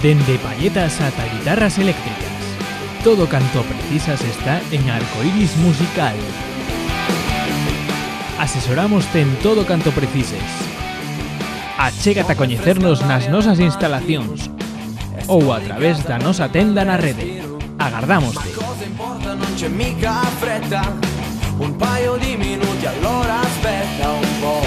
Dende palletas ata guitarras eléctricas, todo canto precisas está en Arcoiris Musical. Asesoramos-te en todo canto precises. Achégate a coñecernos nas nosas instalacións ou a través da nosa tenda na rede. Agardámoste. Un paio di minuti, allora aspetta un po'.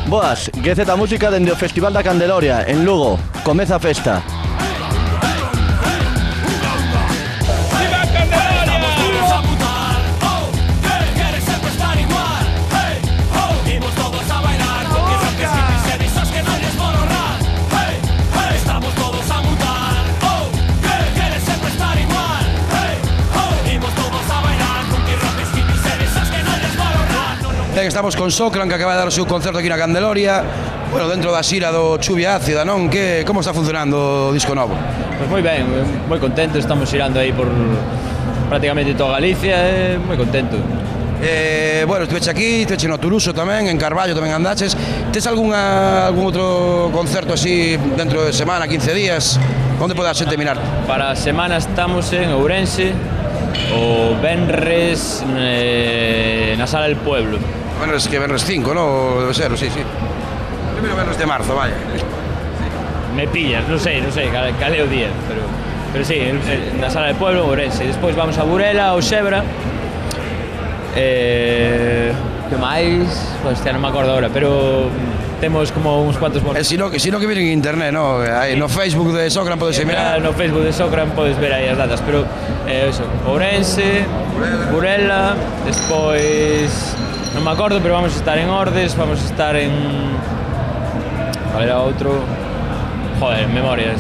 Boas, GZ Música dende o Festival da Candeloria, en Lugo. Comeza a festa. Estamos con Socran, que acaba de dar o seu concerto aquí na Candeloria. Bueno, dentro da xira do Chuvia Ácida, non? Como está funcionando o disco novo? Pois moi ben, moi contento, estamos xirando aí por prácticamente toda Galicia, moi contento. Bueno, estuveche aquí, estuveche no Turuso tamén, en Carballo tamén andaches. Tes algún outro concerto así dentro de semana, 15 días? Onde pode a xente mirar? Para a semana estamos en Ourense, o Venres na Sala del Pueblo. Venres 5, ¿no? Debe ser, sí. Primeiro Venres de marzo, vaya. Me pillas, non sei cal é o día, pero sí, na Sala del Pueblo, Ourense. Despois vamos a Burela, ao Xebra. Que máis? Pois non me acordo agora, pero temos como uns cuantos bonos. Si no que vienen en internet, ¿no? Aí no Facebook de Socran podes mirar. No Facebook de Socran podes ver aí as datas, pero eso, Ourense, Burela, despois non me acordo, pero vamos a estar en Ordes, vamos a estar en... ¿Cuál era outro? Joder, memoria,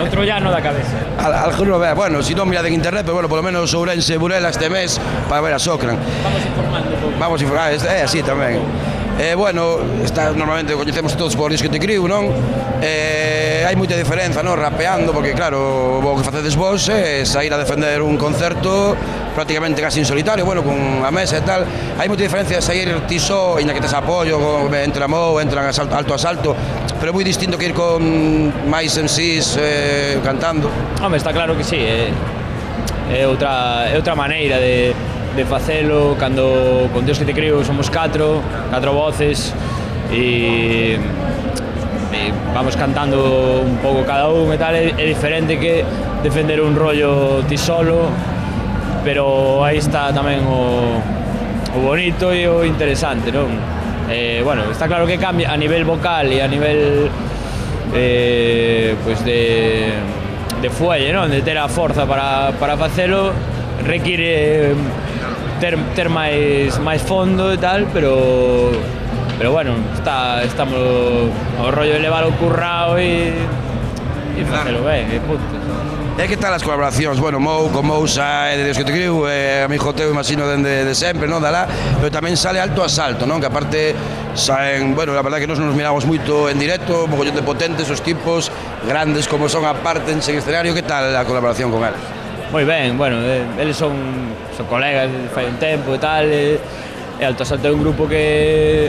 outro llano da cabeza. Alguno ve, bueno, si non mirad en internet, pero bueno, por lo menos Ourense, Burela este mes para ver a Socran. Vamos informando un pouco. Vamos informando, é así tamén. Bueno, normalmente coñecemos todos por Disco Te Criu, non? Hai moita diferenza, non? Rapeando, porque claro, o que facedes vos é sair a defender un concerto prácticamente casi en solitario, bueno, con a mesa e tal. Hai moita diferencia de sair ti só, ainda que tes apoio, entra Mou, entran alto a salto, pero é moi distinto que ir con máis MCs cantando. Home, está claro que sí, é outra maneira de facelo. Cando con Dios que te creo somos catro voces e vamos cantando un pouco cada un e tal, é diferente que defender un rollo ti solo, pero aí está tamén o bonito e o interesante, non? Bueno, está claro que cambia a nivel vocal e a nivel pues de fuelle, non? De ter a forza para facelo, require ter máis fondo e tal, pero pero bueno, estamos o rollo de levar o currao e facelo ben, e punto. E que tal as colaboracións? Bueno, Mou, con Mousa e de Deus que te criou, amigo teu, imagino, de sempre, non, dalá, pero tamén sale Alto Asalto, non, que aparte saen, bueno, a verdade que nos miramos moito en directo, un mogollón de potentes, os tipos grandes como son aparte en escenario, que tal a colaboración con eles? Moi ben, bueno, eles son colegas fai un tempo e tal, e Alto Asalto é un grupo que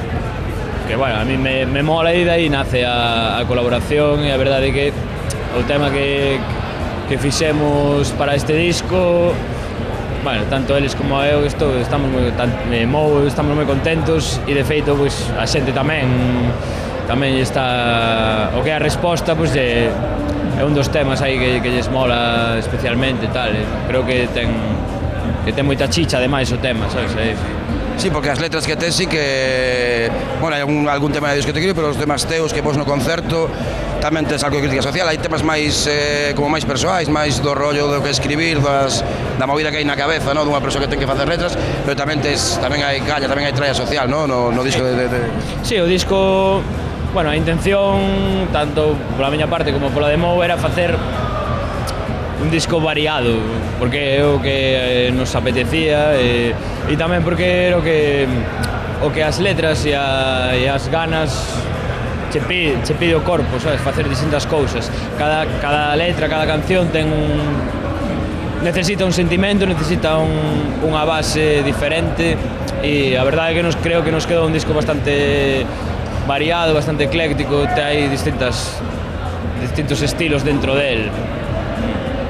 bueno, a mí me mola e dai nace a colaboración e a verdade é que o tema que fixemos para este disco, bueno, tanto eles como eu estamos moi contentos e de feito pois, a xente tamén está, o que é a resposta pois, é un dos temas aí que lles mola especialmente e tal, creo que ten moita chicha ademais o tema, sabes? Sí, porque as letras que tes sí que... Bueno, hai algún tema de Dios que te quiero, pero os temas teus que pos no concerto tamén tes algo de crítica social, hai temas máis como máis persoais, máis do rollo do que escribir, da movida que hai na cabeza, dunha persoa que ten que facer letras, pero tamén hai calla, tamén hai tralla social, no disco de... Sí, o disco, bueno, a intención, tanto pola miña parte como pola de Mou, era facer un disco variado, porque é o que nos apetecía e tamén porque era o que as letras e as ganas che pide o corpo, sabes, facer distintas cousas. Cada letra, cada canción necesita un sentimento, necesita unha base diferente e a verdade é que creo que nos quedou un disco bastante variado, bastante ecléctico, hai distintos estilos dentro del.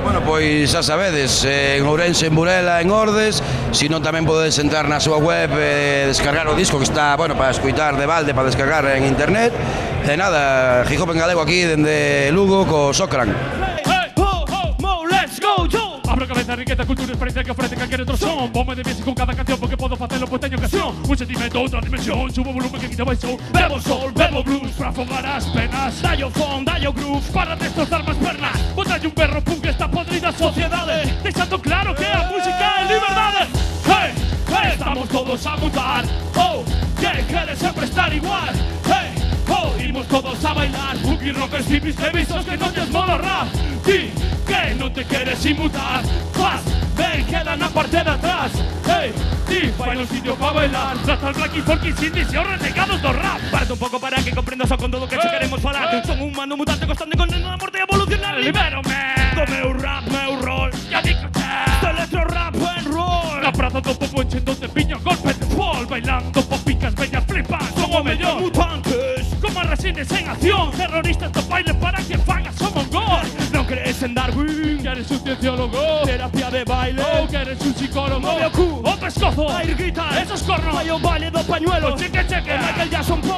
Bueno, pois xa sabedes, en Ourense, en Burela, en Ordes, sino tamén podedes entrar na súa web e descargar o disco que está, bueno, para escuitar de balde, para descargar en internet. E nada, Hip Hop en galego aquí dende Lugo co Socran. Abro cabeza, riqueza, cultura, experiencia que ofrece cualquier otro son. Ponme de bici con cada canción porque puedo hacerlo, pues tengo ocasión. Un sentimiento, otra dimensión, subo volumen que quita my soul. Bebo sol, bebo blues, para afogar as penas. Dallo fon, dallo groove, para destrozar más pernas. Botalle un perro punk esta podrida sociedade, deixando claro que a música é liberdade. Hey, hey, estamos todos a mutar. Oh, que quieres sempre estar igual. Hey, oh, imos todos a bailar. Boogie rockers, hippies, revisos que non lles mola rap. Ti, que non te queres inmutar. Faz, ven, queda na parte de atrás. Hey, ti, vai no sitio pa bailar. Trata al Blacky, Funky, Cindy, e os renegados do rap. Parte un pouco para que comprendas o con todo que che queremos falar. Son un humano mutante constante con a morte e evolucionar. Libérome do meu rap, meu rol. Ya digo que do electro rap and roll. Na praza do popo enchendo de piña, golpe de fall. Bailando popicas, bellas flipas. Son o mellor mutantes, como resines en acción. Terroristas do baile para que fagas o mongol. Non crees en Darwin, queres un cienciólogo. Terapia de baile, ou queres un psicólogo. O cu, o pescozo, a ir gritar, esos cornos. Vai o baile do pañuelo, o cheque, Michael Jackson pogo.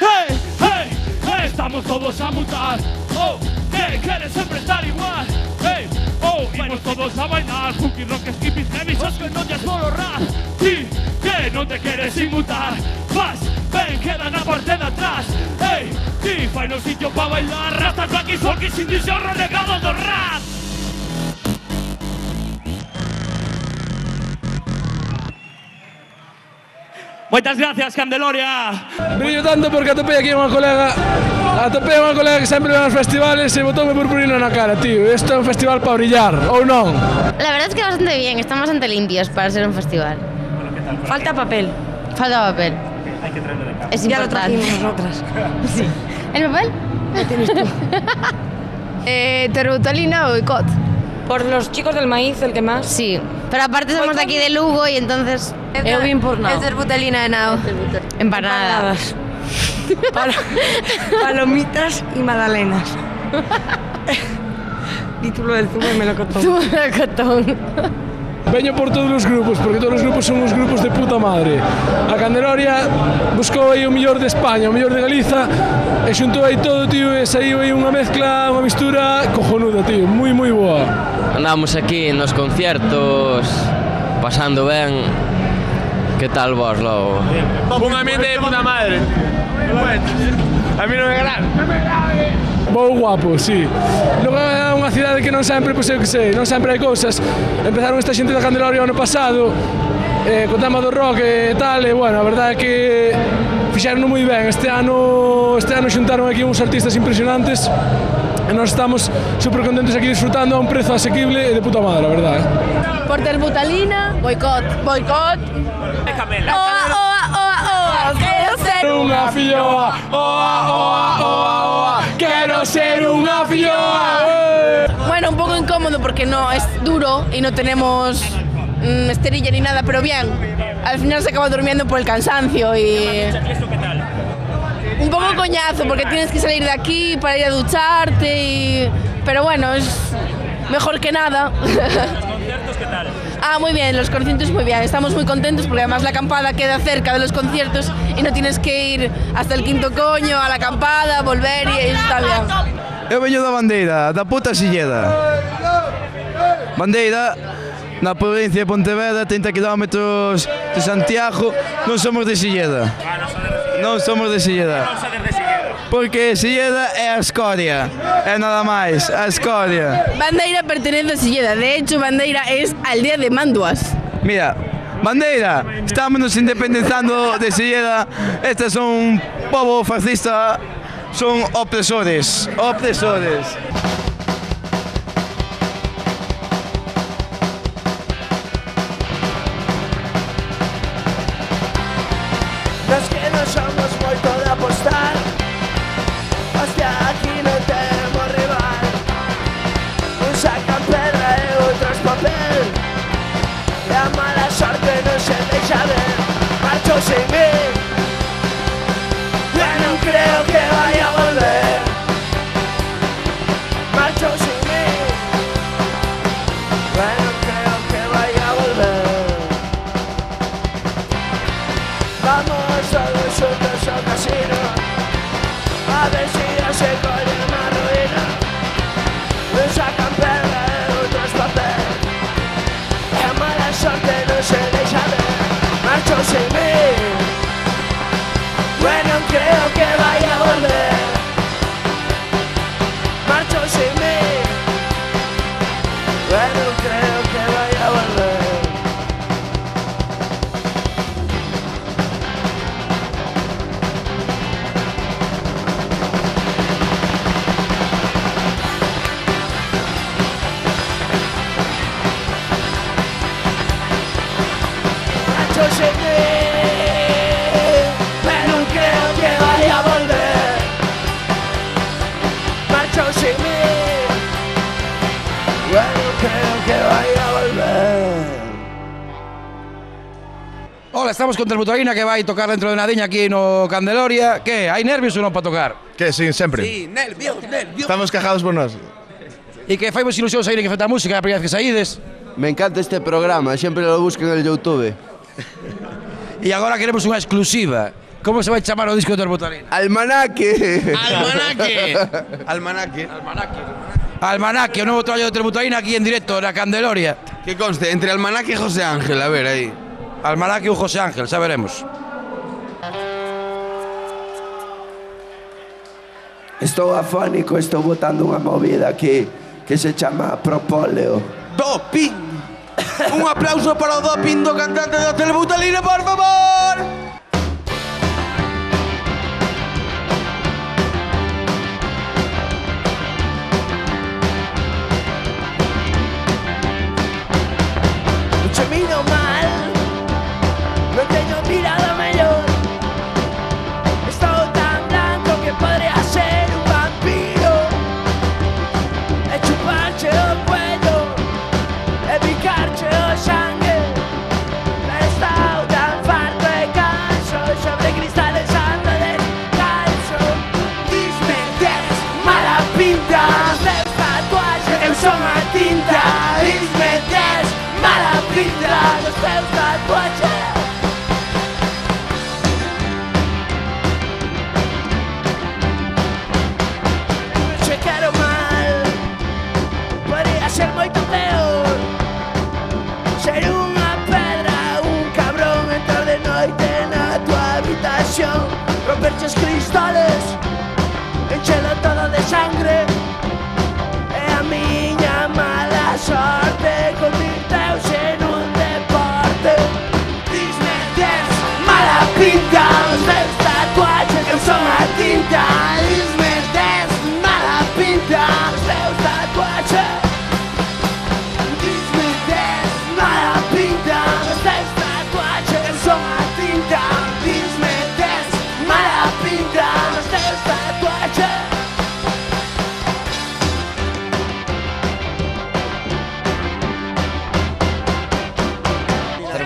Hey, hey, hey, estamos todos a mutar. Oh, que queres sempre estar igual. Hey, oh, imos todos a bailar. Funky rock, hippies, heavy, sos que non lles molo rap. Ti, que non te queres inmutar. Vas, ven, queda na parte de atrás. Hey, ti, fai no sitio pa bailar. Rasta, Blacky, Funky, sin dice o renegado do rap. Moitas gracias, Candeloria. Brillo tanto porque atopei aquí unha colega que sempre ven aos festivales e botoume purpurina na cara, tío. Isto é un festival para brillar, ou non? La verdad es que bastante bien, están bastante limpios para ser un festival. Bueno, ¿qué tal? Falta papel. Falta papel. Hay que traerlo de casa. Es importante. Ya lo trajimos nosotras. Sí. ¿El papel? Lo tienes tú. Terbutalina o boicot. Por los chicos del maíz, el que más. Sí, pero aparte somos de aquí de Lugo y entonces... Eu vin por nao. Es terbutalina de nao. Empanadas. Palomitas y magdalenas. Título del zumo de melocotón. Zumo de melocotón. Veño por todos os grupos, porque todos os grupos son uns grupos de puta madre. A Candeloria buscou aí o mellor de España, o mellor de Galiza, e xuntou aí todo, tío, e saiu aí unha mezcla, unha mistura cojonuda, tío, moi, moi boa. Andamos aquí nos conciertos, pasando ben. Que tal vos, logo? Un ambiente de puta madre. A mí non me grave. Vou guapo, sí. Logo é unha cidade que non sempre, pois eu que sei, non sempre hai cousas. Empezaron esta xente da Candeloria ano pasado co tema do rock e tal, e bueno, a verdade é que fixeron moi ben. Este ano xuntaron aquí uns artistas impresionantes e nós estamos super contentos aquí disfrutando a un prezo asequible e de puta madre, a verdade. Por ter butalina, boicot. E Camela. Oa, quero ser unha filloa, oa, quero ser unha filloa. Bueno, un poco incómodo porque no es duro y no tenemos esterilla ni nada, pero bien. Al final se acaba durmiendo por el cansancio y... Un poco coñazo porque tienes que salir de aquí para ir a ducharte pero bueno, es mejor que nada. ¿Los conciertos qué tal? Muy bien, los conciertos muy bien. Estamos muy contentos porque además la acampada queda cerca de los conciertos y no tienes que ir hasta el quinto coño a la acampada, volver y eso está bien. Eu veño da Bandeira, da puta Silleda. Bandeira, na provincia de Pontevedra, 30 km de Santiago, non somos de Silleda. Non somos de Silleda. Porque Silleda é a escoria, é nada máis, a escoria. Bandeira pertenece a Silleda, de hecho Bandeira es aldea de Manduas. Mira, Bandeira, estamos nos independizando de Silleda, estes son un pobo fascista, son opresores. Nos que non somos moito de apostar, hostia, aquí non temos rival. Un sacan pedra e outros papel, e a mala sorte non se deixa ver. Marcho sin mí, ya non creo que vaya a volver. Marcho sin mí, ya non creo que vaya a volver. Vamos todos juntos ao casino, a ver si ya se colle na ruina. Un sacan pedra e outros papel, e a mala sorte non se deixa ver. Marcho sin mí, bueno, creo que vaya a volver. Marcho sin mí, bueno, creo que vaya a volver. Marcho sin mí, pero creo que vaya a volver. Marcho sin mí, bueno, creo que vaya a volver. Hola, estamos con Terbutalina que vai tocar dentro de nadiña aquí no Candeloria. Que, hai nervios ou non para tocar? Que, sí, sempre. Sí, nervios. Estamos cajados por nós. E que faimos ilusión sair que feta a música a primeira vez que saídes. Me encanta este programa, siempre lo busco en el YouTube. E agora queremos unha exclusiva. Como se vai chamar o disco de Terbutalina? Almanaque. Almanaque, o novo traballo de Terbutalina aquí en directo na Candeloria. Que conste, entre Almanaque e José Ángel, a ver aí. Almanaque ou José Ángel, xa veremos. Estou afónico, estou botando unha movida aquí que se chama propóleo. Doping! Un aplauso para o doping do cantante de Terbutalina, por favor! Se miro mal, non teño mirada mellor. Estou tan blanco que podría ser un vampiro, e chuparche o cuello, e picarche o sangue. Pero estou tan farto e canso, sobre cristales ando descalzo. Disme tienes mala pinta, teus tatuaxes, eu son a tinta. Disme tienes mala pinta, dos teus tatuaxes. Se quero mal, podría ser moito peor. Ser unha pedra, un cabrón, entrar de noite na tua habitación, romperche os cristales, enchelo todo de sangre, e a miña mala sorte convirteuse nun deporte.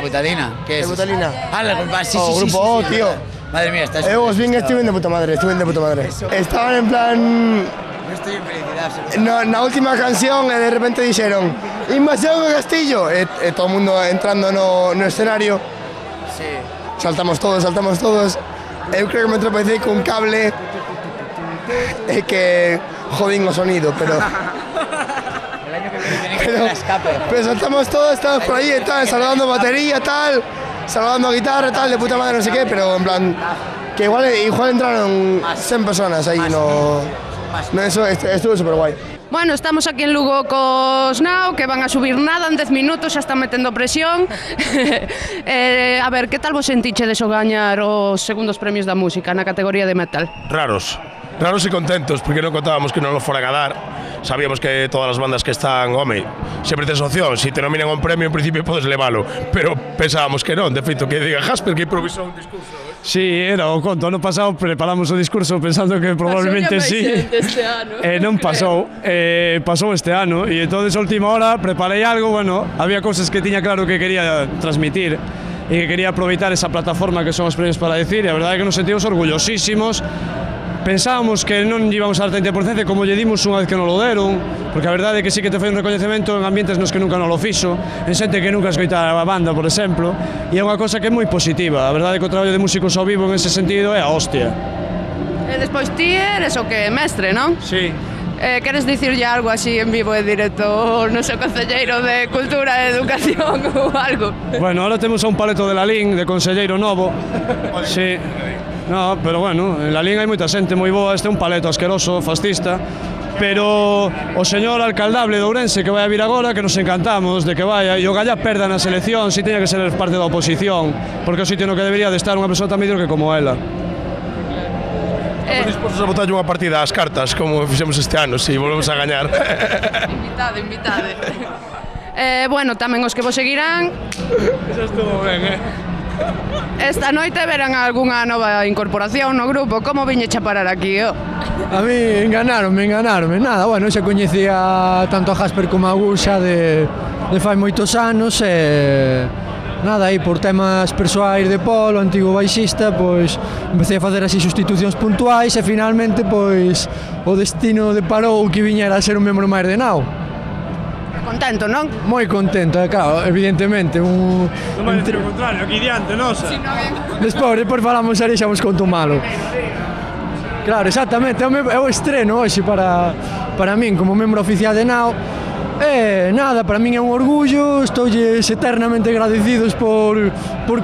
Butalina? Que De Butalina. Sí, O grupo O, tío. Madre mía, estás... Eu os vin e estuve de puta madre, Estaban en plan... Estoy en felicidad. Na última canción e de repente dixeron Invasión ao Castillo e todo o mundo entrando no escenario. Sí. Saltamos todos. Eu creo que me tropecei cun cable e que jodín o sonido, pero... pero saltamos todos, estamos por aí e tal, saludando batería, tal, saludando a guitarra, tal, de puta madre, no sé qué, pero en plan, que igual entraron 100 personas aí no eso, estuvo super guai. Bueno, estamos aquí en Lugo cos Now, que van a subir nada en 10 minutos, xa están metendo presión. A ver, que tal vos sentichedes o gañar os segundos premios da música na categoría de metal? Raros e contentos, porque non contábamos que non lo foran a dar. Sabíamos que todas as bandas que están, home, sempre tes opción, se te nominan un premio en principio podes levalo, pero pensábamos que non, de feito que diga Jasper que improvisou un discurso. Sí, era o conto, ano pasado preparamos o discurso pensando que probablemente sí. Non pasou, pasou este ano e entonces a última hora preparei algo, bueno, había cousas que tiña claro que quería transmitir e que quería aproveitar esa plataforma que son os premios para decir e a verdade é que nos sentimos orgullosísimos. Pensábamos que non íbamos a dar 30% como lle dimos unha vez que non lo deron, porque a verdade é que sí que te foi un recoñecemento en ambientes nos que nunca non lo fixo, en xente que nunca escoitara a banda, por exemplo, e é unha cosa que é moi positiva. A verdade é que o traballo de músicos ao vivo en ese sentido é a hostia. E despois ti eres o que mestre, non? Sí. Queres dicirlle algo así en vivo e directo no seu concelleiro de Cultura e Educación ou algo? Bueno, ahora temos a un paleto de Lalín, de conselleiro novo. Sí. No, pero bueno, en Lalín hai moita xente moi boa, este é un paleto asqueroso, fascista, pero o señor alcaldable de Ourense que vai a vir agora, que nos encantamos de que vaya, e o Gallá perda na selección, si teña que ser parte da oposición, porque é o sitio no que debería de estar unha persoa tan mediocre como ela. Estamos dispostos a botar unha partida ás cartas, como fixemos este ano, si volvemos a gañar. Invitade. Bueno, tamén os que vos seguirán. Eso estuvo ben, Esta noite verán algunha nova incorporación no grupo. Como viñeche a parar aquí, ó? A mí enganáronme. Nada, bueno, xa coñecía tanto a Jasper como a Gus xa de fai moitos anos e... Nada, aí por temas persoais de Polo, antigo baixista, pois empecé a facer así sustitucións puntuais e finalmente pois o destino deparou que viñera a ser un membro máis de Now. Contento, non? Moi contento, claro, evidentemente. Non vai decir o contrario, aquí diante, nosa. Despois falamos e xa vos conto malo. Claro, exactamente, é o estreno hoxe para min como membro oficial de Now. Nada, para min é un orgullo, estoulles eternamente agradecidos por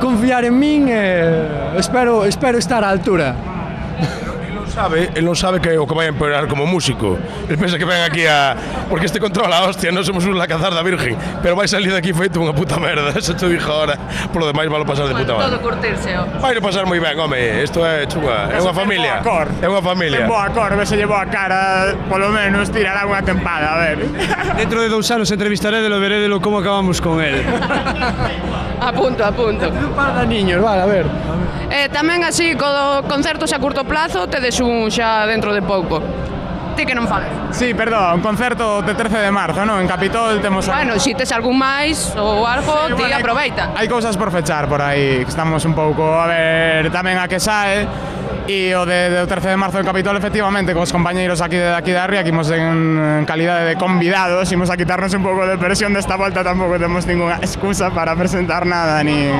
confiar en min e espero estar á altura. Él non sabe que o que vai a empeorar como músico. Él pensa que ven aquí a... Porque este controla a hostia, non somos un lacazar da virgen, pero vai salir daqui feito unha puta merda, eso te dixo ahora. Por lo demais vai pasar de puta madre. Todo curtirse, ó. Vai pasar moi ben, home, isto é chunga, é unha familia. É unha familia. En boa cor, se llevou a cara, polo menos tirará unha tempada, a ver. Dentro de 2 anos entrevistaré de lo veré de lo como acabamos con él. Apunto. Un par de niños, vale, a ver. Tamén así, concertos a curto plazo, tedes un xa dentro de pouco. Ti que non fales. Sí, perdón, un concerto de 13 de marzo, non? En Capitol temos... Bueno, si tes algún máis ou algo, ti aproveita. Hai cousas por fechar por aí, que estamos un pouco a ver tamén a que sae. E o de 13 de marzo en Capitol, efectivamente, cos compañeiros aquí de Ría, que imos en calidade de convidados, imos a quitarnos un pouco de presión desta volta, tampouco temos ninguna excusa para presentar nada, ni...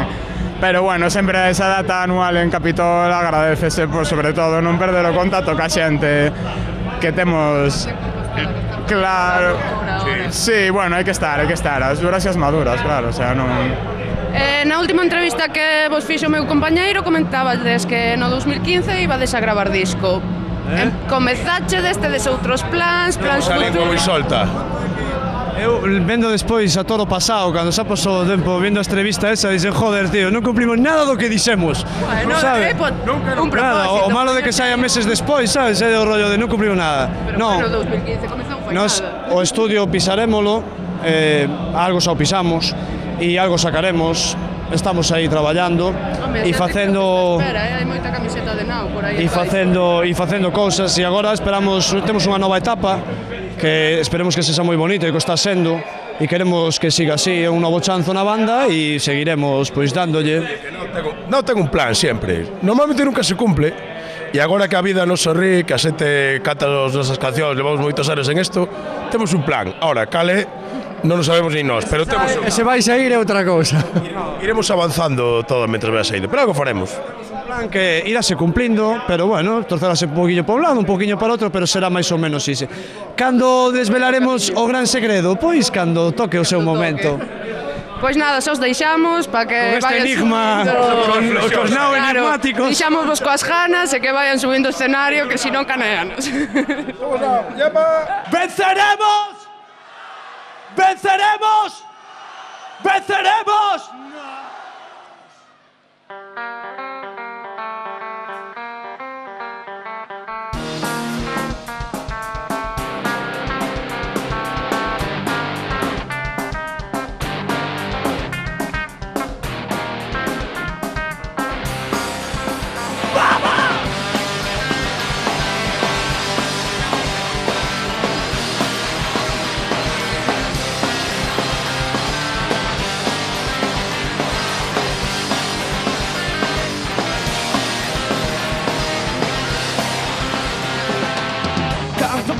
Pero bueno, sempre esa data anual en Capitol agradecese, por sobre todo, non perder o contacto ca xente que temos. Claro. Sí, bueno, hai que estar, as duras e as maduras, claro, o sea, non... Na última entrevista que vos fixo o meu compañeiro comentabades que no 2015 ibades a gravar disco. Comezache destes outros plans futuros... moi solta. Eu vendo despois a todo pasado, cando xa pasou o tempo vendo a entrevista esa, dixen, joder, tío, non cumplimos nada do que dixemos. Bueno, sabe? Un propósito. O malo de que saia meses despois, sabes? É o rollo de non cumplimos nada. Pero bueno, 2015 comezou foi nada. O estudio pisarémolo, algo xa o pisamos, e algo sacaremos. Estamos aí traballando e facendo... Hai moita camiseta de Now por aí. E facendo cousas, e agora esperamos, temos unha nova etapa, que esperemos que sexa moi bonito e que está sendo, e queremos que siga así, é un novo chanzo na banda e seguiremos pois dándolle. Non tengo un plan sempre, normalmente nunca se cumple, e agora que a vida nos sorrí, que a xente canta as nosas cancións, levamos moitos anos en isto, temos un plan. Ahora, cale, non o sabemos ni nós, pero temos un... Se vai sair é outra cousa. Iremos avanzando todo mentre vai saído, pero algo faremos. Plan que irase cumplindo, pero bueno, torcerase un poquinho para un lado, un poquinho para outro, pero será máis ou menos ise. Cando desvelaremos o gran segredo? Pois cando toque o seu momento. Pois nada, só os deixamos para que con este enigma, con os nao enigmáticos. Deixamos vos coas ganas e que vayan subindo o escenario, que si non caneanos. ¡Venceremos! ¡Venceremos! ¡Venceremos!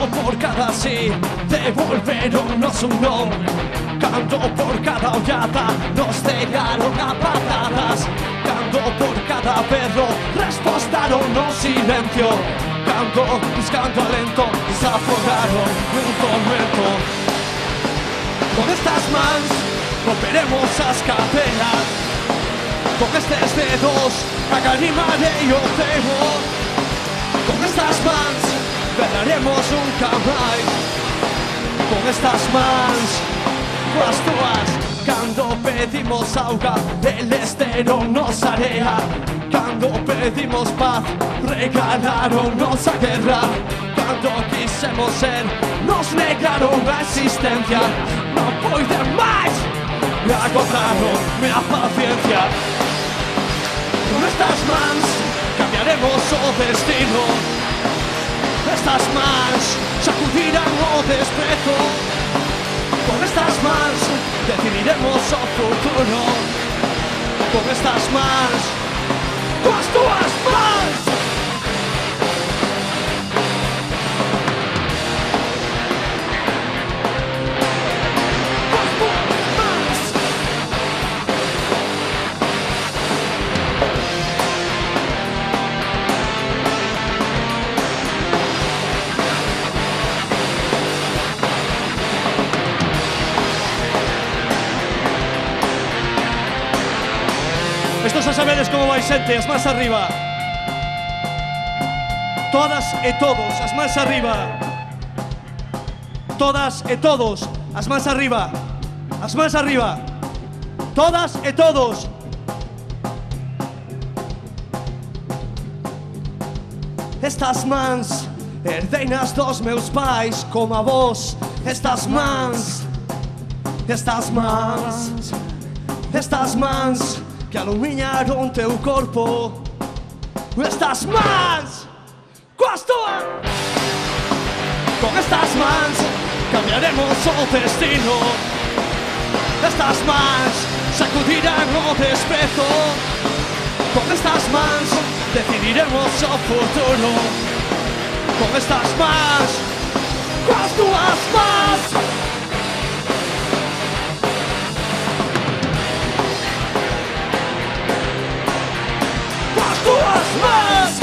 Por cada sí, devolveronnos un no. Canto por cada hollada, nos cegaron a patadas. Canto por cada perro, respostaronnos silencio. Canto, buscando alento, se afogaron en un tormento. Con estas mans, romperemos las cadenas. Con estos dedos, agarimaré yo temo. Con estas mans, ganaremos un caball. Con estas mans, coas túas. Cando pedimos auga, el estero nos area. Cando pedimos paz, regalaronnos a guerra. Cando quisemos ser, nos negaron a existencia. No pueden máis, me agotaron a paciencia. Con estas mans, cambiaremos o destino. Estas mans sacudirán o desprezo. Con estas mans decidiremos o futuro. Con estas mans, coas túas mans. Estos a saberes como vai xente, as mans arriba. Todas e todos, as mans arriba. Todas e todos, as mans arriba. As mans arriba. Todas e todos. Estas mans herdeinas dos meus pais como a vos. Estas mans. Estas mans. Estas mans que alumiñaron teu corpo. Estas mans, coas túas. Con estas mans cambiaremos o destino. Estas mans sacudirán o desprezo. Con estas mans decidiremos o futuro. Con estas mans, coas túas mans. Más.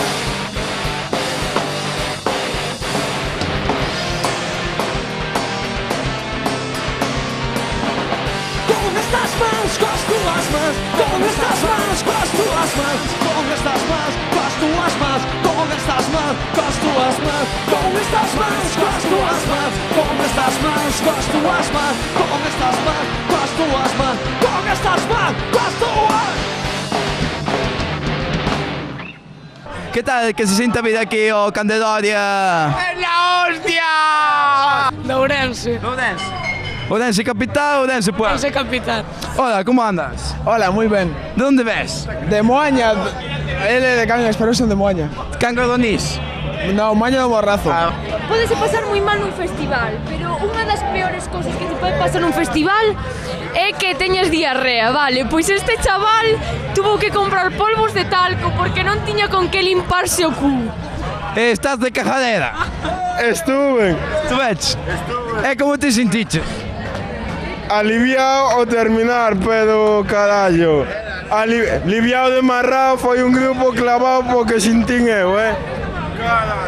Con estas mans, coas túas mans. Con estas mans, coas túas mans. Con estas mans, coas túas mans. Con estas mans, coas túas mans. Con estas mans, coas túas mans. Con estas mans, coas túas mans. Con estas mans, coas túas mans. Con estas mans, coas túas. ¿Qué tal que se sienta vida aquí o Candelaria? ¡Es la hostia! De Ourense. Ourense capital, Ourense pueblo. Ourense capital. Hola, ¿cómo andas? Hola, muy bien. ¿De dónde ves? De Moaña. Él es de Cangas, pero son de Moaña. ¿Cangas Donís? No, Moaña de Morrazo. pódese pasar moi mal nun festival, pero unha das peores cousas que te pode pasar nun festival é que teñas diarrea, vale? Pois este chaval tuvo que comprar polvos de talco porque non tiña con que limparse o cu. Estás de cajadera. Estuve. Estuveches. E como te sentiche? Aliviado ao terminar, pero carallo. Aliviado de marrao foi un grupo clavado porque sintín eu,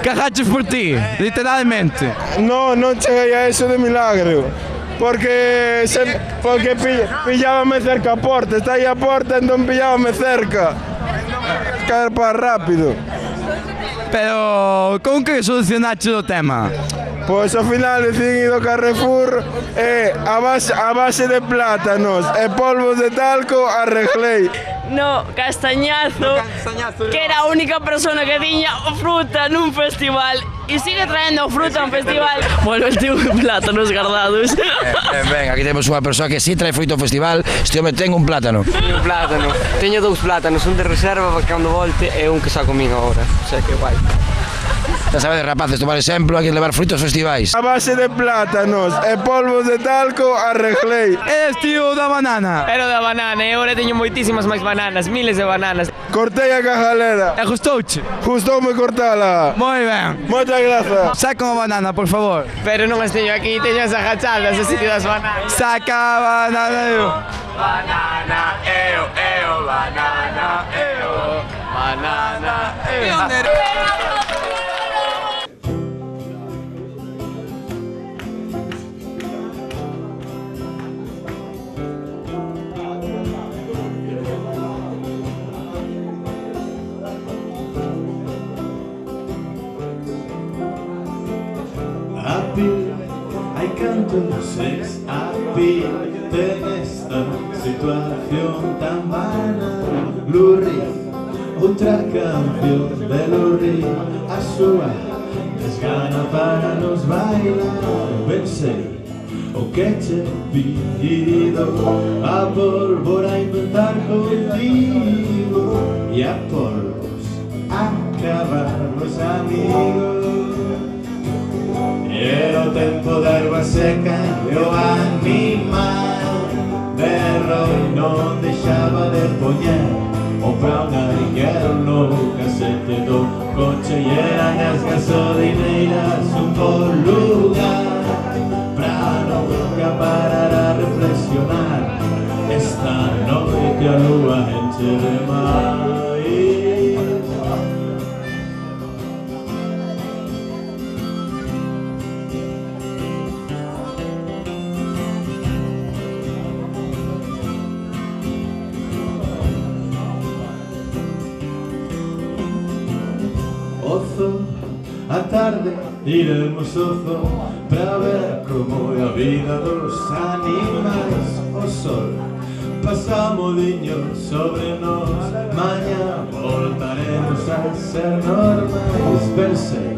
Cajaches por ti, literalmente. No, non cheguei a eso de milagro. Porque pillábame cerca a porta, está aí a porta, entón pillábame cerca. Caer para rápido. Pero, con que solucionaste o tema? Pois ao final decidín ir ao Carrefour e a base de plátanos e polvos de talco arreglei. No, Castañazo, que era a única persona que tiña fruta nun festival e sigue traendo fruta a un festival. Volve el plátanos guardados. Ben, aquí temos unha persoa que si trae fruto ao festival. Este home ten un plátano. Un plátano. Teño 2 plátanos, un de reserva para cando volte e un que saco min agora. O sea que guai. Ya sabedes, rapaces, tomar exemplo, hai que levar frutos aos festivais. A base de plátanos e polvos de talco arreglei. Eres tío da banana. Pero da banana, e agora teño moitísimas máis bananas, miles de bananas. Cortei a cajalera. E gustouche? Gustoume cortala. Moi ben. Moitas grazas. Saca unha banana, por favor. Pero non as teño aquí, teño as agachadas, así que das bananas. Saca a banana, eu. Banana, banana, banana, Hay cantos sex appeal en esta situación tan vana. Lurri, outra canción de Lurri, a súa desgana para nos bailar. Pensei o que che pido, a pólvora inventar contigo e a polvos acabar los amigos. Era o tempo da erva seca e o animal berro e non deixaba de poñer o brown eye girl no casete do coche e eran as gasolineiras un bo lugar pra nunca parar a reflexionar. Esta noite a lúa enche de máis. A tarde iremos ao zoo para ver como é a vida dos animais. O sol pasa modiño sobre nós, mañá voltaremos a ser normais. Pensei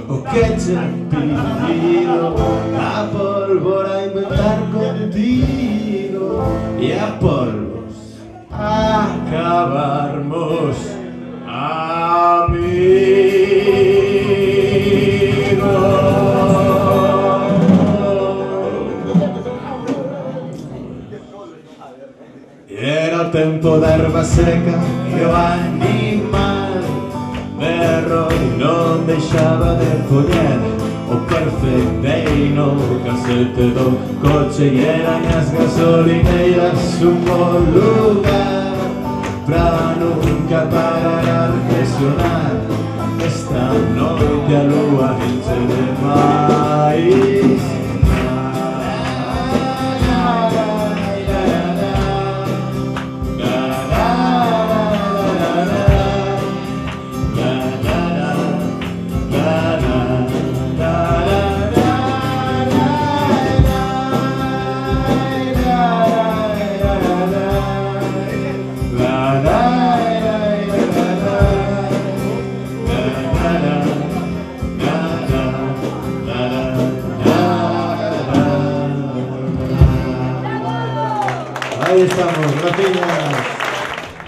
o que che pido, a pólvora inventar contigo e a polvos acabarmos amigos. Era o tempo da erva seca e o animal berro e non deixaba de poñer o perfecteino casete do coche e eran as gasolineiras un bo lugar pra nunca parar a reflexionar. Esta noite a lúa enche de máis. Aí estamos, graciñas.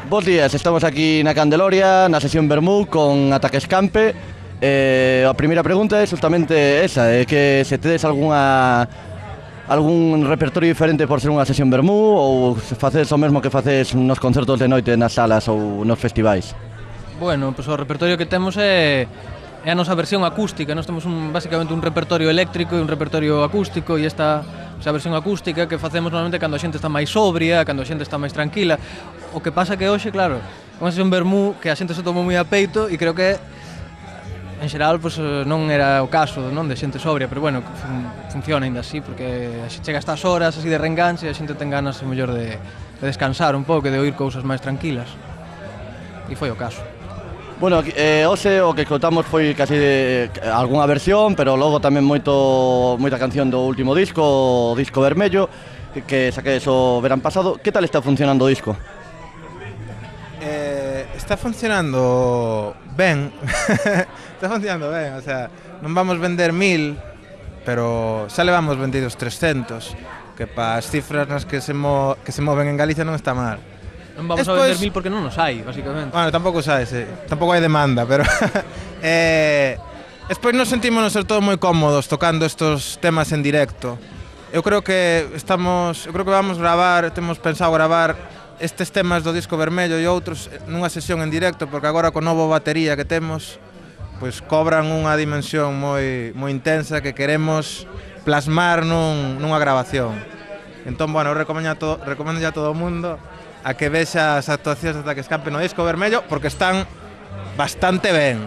Bos días, estamos aquí na Candeloria, na sesión Bermú con Ataque Escampe A primeira pregunta é justamente esa, é que se tedes algún repertorio diferente por ser unha sesión vermú ou se facedes o mesmo que facedes nos concertos de noite nas salas ou nos festivais? Bueno, pois o repertorio que temos é a nosa versión acústica. Nós temos basicamente un repertorio eléctrico e un repertorio acústico, e esta versión acústica que facemos normalmente cando a xente está máis sobria, cando a xente está máis tranquila. O que pasa que hoxe, claro, unha sesión vermú que a xente se tomou moi a peito, e creo que en xeral pois, non era o caso, non, de xente sobria, pero bueno, funciona ainda así, porque a xente chega a estas horas así de reenganche e a xente ten ganas mellor de descansar un pouco e de oír cousas máis tranquilas. E foi o caso. Bueno, hoxe o que escoitamos foi casi algunha versión, pero logo tamén moita canción do último disco, o Disco Vermello, que saquedes o verán pasado. Que tal está funcionando o disco? Está funcionando ben. Está funcionando ben, o sea, non vamos vender 1000, pero xa levamos vendidos 300, que para as cifras nas que se moven en Galicia non está mal. Non vamos a vender 1000 porque non nos hai, basicamente. Bueno, tampouco hai, sí. Tampouco hai demanda, pero despois nos sentímonos ser todo moi cómodos tocando estos temas en directo. Eu creo que vamos gravar, temos pensado gravar estes temas do Disco Vermello e outros nunha sesión en directo, porque agora co novo batería que temos, pois cobran unha dimensión moi intensa que queremos plasmar nunha grabación. Entón, bueno, recomendo a todo o mundo a que vexa as actuacións de Ataque Escape no Disco Vermello, porque están bastante ben.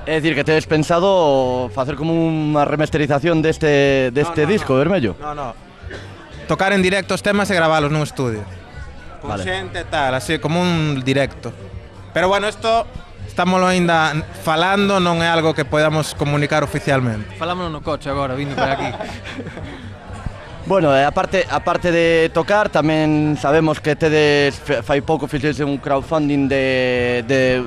É dicir, que tedes pensado facer como unha remasterización deste Disco Vermello? No. Tocar en directo os temas e gravalos nun estudio. Con xente e tal, así como un directo. Pero bueno, isto estámoslo aínda falando, non é algo que podamos comunicar oficialmente. Falámonos no coche agora, vindo para aquí. Bueno, aparte de tocar, tamén sabemos que tedes fai pouco fixedes un crowdfunding de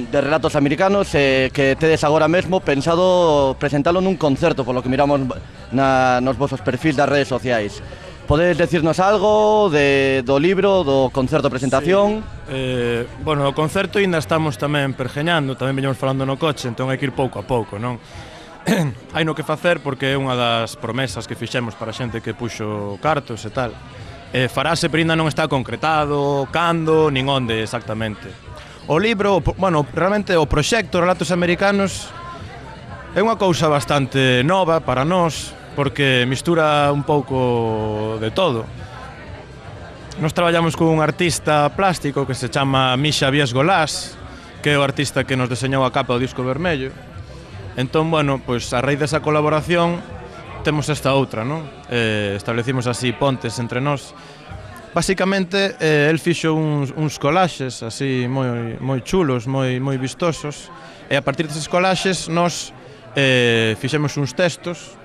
relatos americanos que tedes agora mesmo pensado presentalo nun concerto, polo que miramos nos vosos perfis das redes sociais. Podedes decirnos algo do libro, do concerto presentación? Sí. Bueno, o concerto ainda estamos tamén pergeñando, tamén veñamos falando no coche, entón hai que ir pouco a pouco, non? Hai no que facer porque é unha das promesas que fixemos para a xente que puxo cartos e tal. Farase, pero ainda non está concretado, cando, nin onde exactamente. O libro, bueno, realmente o proxecto Relatos Americanos é unha cousa bastante nova para nós, porque mistura un pouco de todo. Nos traballamos con un artista plástico que se chama Misha Vies-Golás, que é o artista que nos deseñou a capa do Disco Vermello. Entón, bueno, pois a raíz desa colaboración temos esta outra, non? Establecimos así pontes entre nós. Basicamente, el fixo uns collaxes así moi chulos, moi vistosos, e a partir deses collaxes nos fixemos uns textos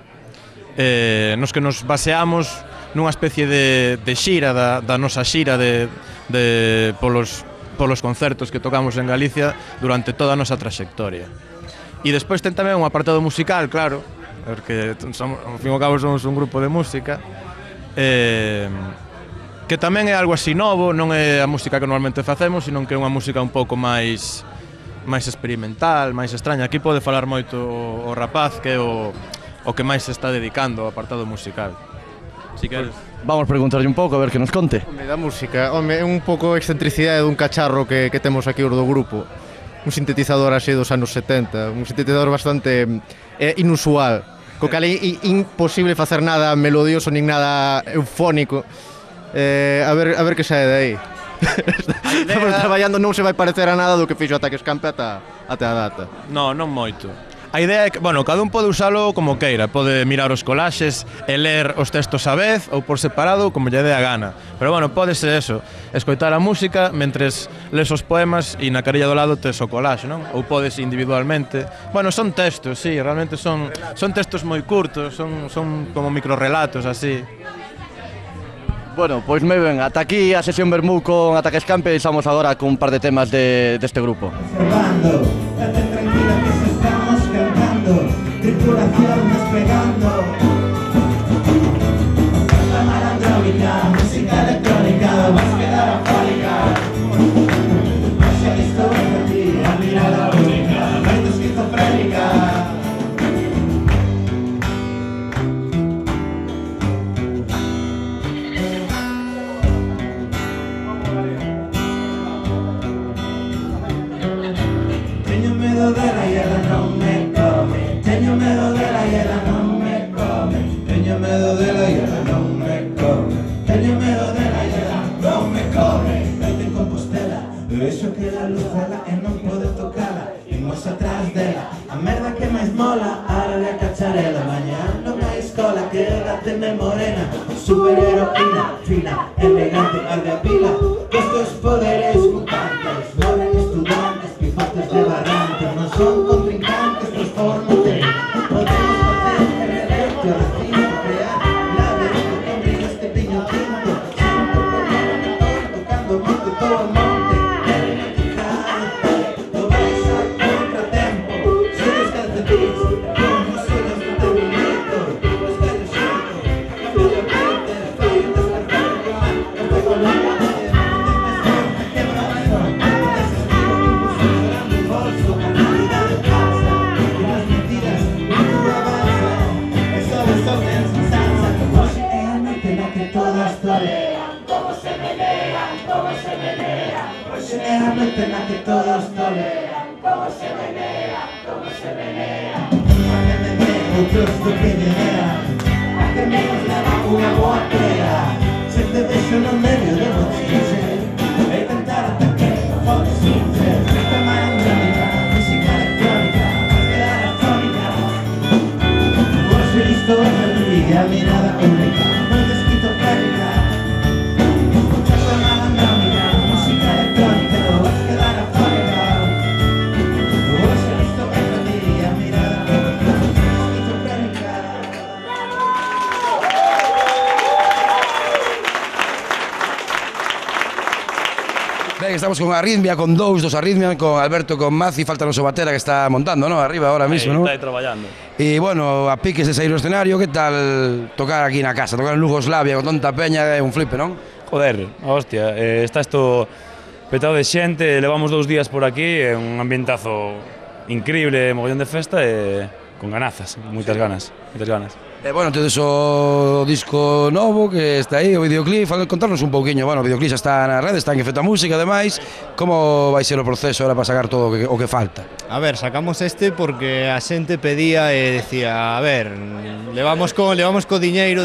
nos que nos baseamos nunha especie de xira da nosa xira polos concertos que tocamos en Galicia durante toda a nosa traxectoria. E despois ten tamén un apartado musical, claro, porque ao fin e ao cabo somos un grupo de música, que tamén é algo así novo, non é a música que normalmente facemos, sino que é unha música un pouco máis experimental, máis extraña. Aquí pode falar moito o rapaz, que é o que máis se está dedicando ao apartado musical. Si queres. Vamos preguntarlle un pouco, a ver que nos conte. Da música, é un pouco excentricidade dun cacharro que temos aquí do grupo. Un sintetizador así dos anos 70, un sintetizador bastante inusual, co cal é imposible facer nada melodioso nin nada eufónico. A ver que sae de aí. Estamos traballando, non se vai parecer a nada do que fixo Ataque Escape ata a data. Non moito. A idea é que, bueno, cada un pode usalo como queira, pode mirar os collaxes e ler os textos a vez ou por separado como lle dé a gana. Pero bueno, podese eso, escoitar a música mentres les os poemas e na carilla do lado tes o collaxe, non? Ou podes individualmente. Bueno, son textos, sí, realmente son textos moi curtos, son como microrelatos así. Bueno, pois moi ben, ata aquí a sesión vermú con Ataque Escape e estamos agora con un par de temas deste grupo. Tripulación despegando. La malandrovina, música electrónica, vas a quedar afónica. Se ha visto en el día, Vexo que la luz vela e non podo tocala. Imos atrás dela, a merda que máis mola, ara de cacharela. Mañana na escola quédateme morena, superheroína, fina, elegante, arde a pila. Estos poderes mutantes, moren estudantes, pijotes de barrantes. Non son contrincantes, transfórmate. Podemos facer el electro, recibo, crear laberinto con brillos de piño tinto. Siento por el tocando monte, todo el monte. Generalmente la que todos toleran, cómo se menea, cómo se menea. A que me menea, outros do que generan, a que menos leva unha boa pega. Se te vexo no medio do bochinche, e tentar ata que non podes sinche. Esta mañana, música electrónica, vas quedar afónica. Vos ser listo, a mirada única, non te esquizofrénica. Esta mañana, música electrónica, vas quedar afónica. Vos ser listo, a mirada única, non te esquizofrénica. Ben, estamos con Arritmia, con dous dos Arritmia, con Alberto, con Maci, falta o noso batera que está montando, ¿no? Arriba ahora mismo, ¿no? Está aí traballando. E, bueno, a piques de sair ao escenario, que tal tocar aquí na casa? Tocar en Yugoslavia con tanta peña é un flipe, non? Joder, hostia, está isto petado de xente, levamos 2 días por aquí, é un ambientazo increíble, mogollón de festa e con ganazas, moitas ganas, moitas ganas. E, bueno, tedes o disco novo que está aí, o videoclip, contarnos un pouquiño, bueno, o videoclip xa está na rede, está en Efecto Música, ademais, como vai ser o proceso ahora para sacar todo o que falta? A ver, sacamos este porque a xente pedía e decía, a ver, levamos co diñeiro.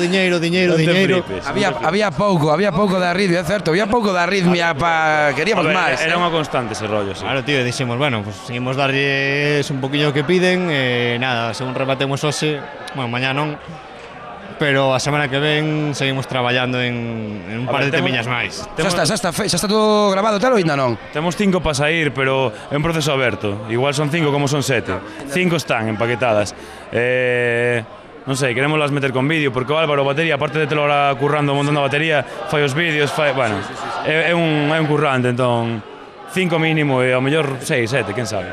Había pouco de Arritmia, é certo, había pouco de Arritmia para queríamos máis. Era unha constante ese rollo, sí. Claro, tío, dixemos, bueno, pues seguimos darlles un poquinho que piden, nada, según rematemos hoxe, bueno, mañá non, pero a semana que ven seguimos traballando en un par de temiñas máis. Xa está todo grabado tal ou ainda non? Temos 5 para sair, pero é un proceso aberto. Igual son 5 como son 7. 5 están empaquetadas. Non sei, queremoslas meter con vídeo, porque o Álvaro, batería, aparte de telo ahora currando montando a batería, fai os vídeos, bueno, é un currante, entón 5 mínimo e ao mellor 6, 7, quen sabe.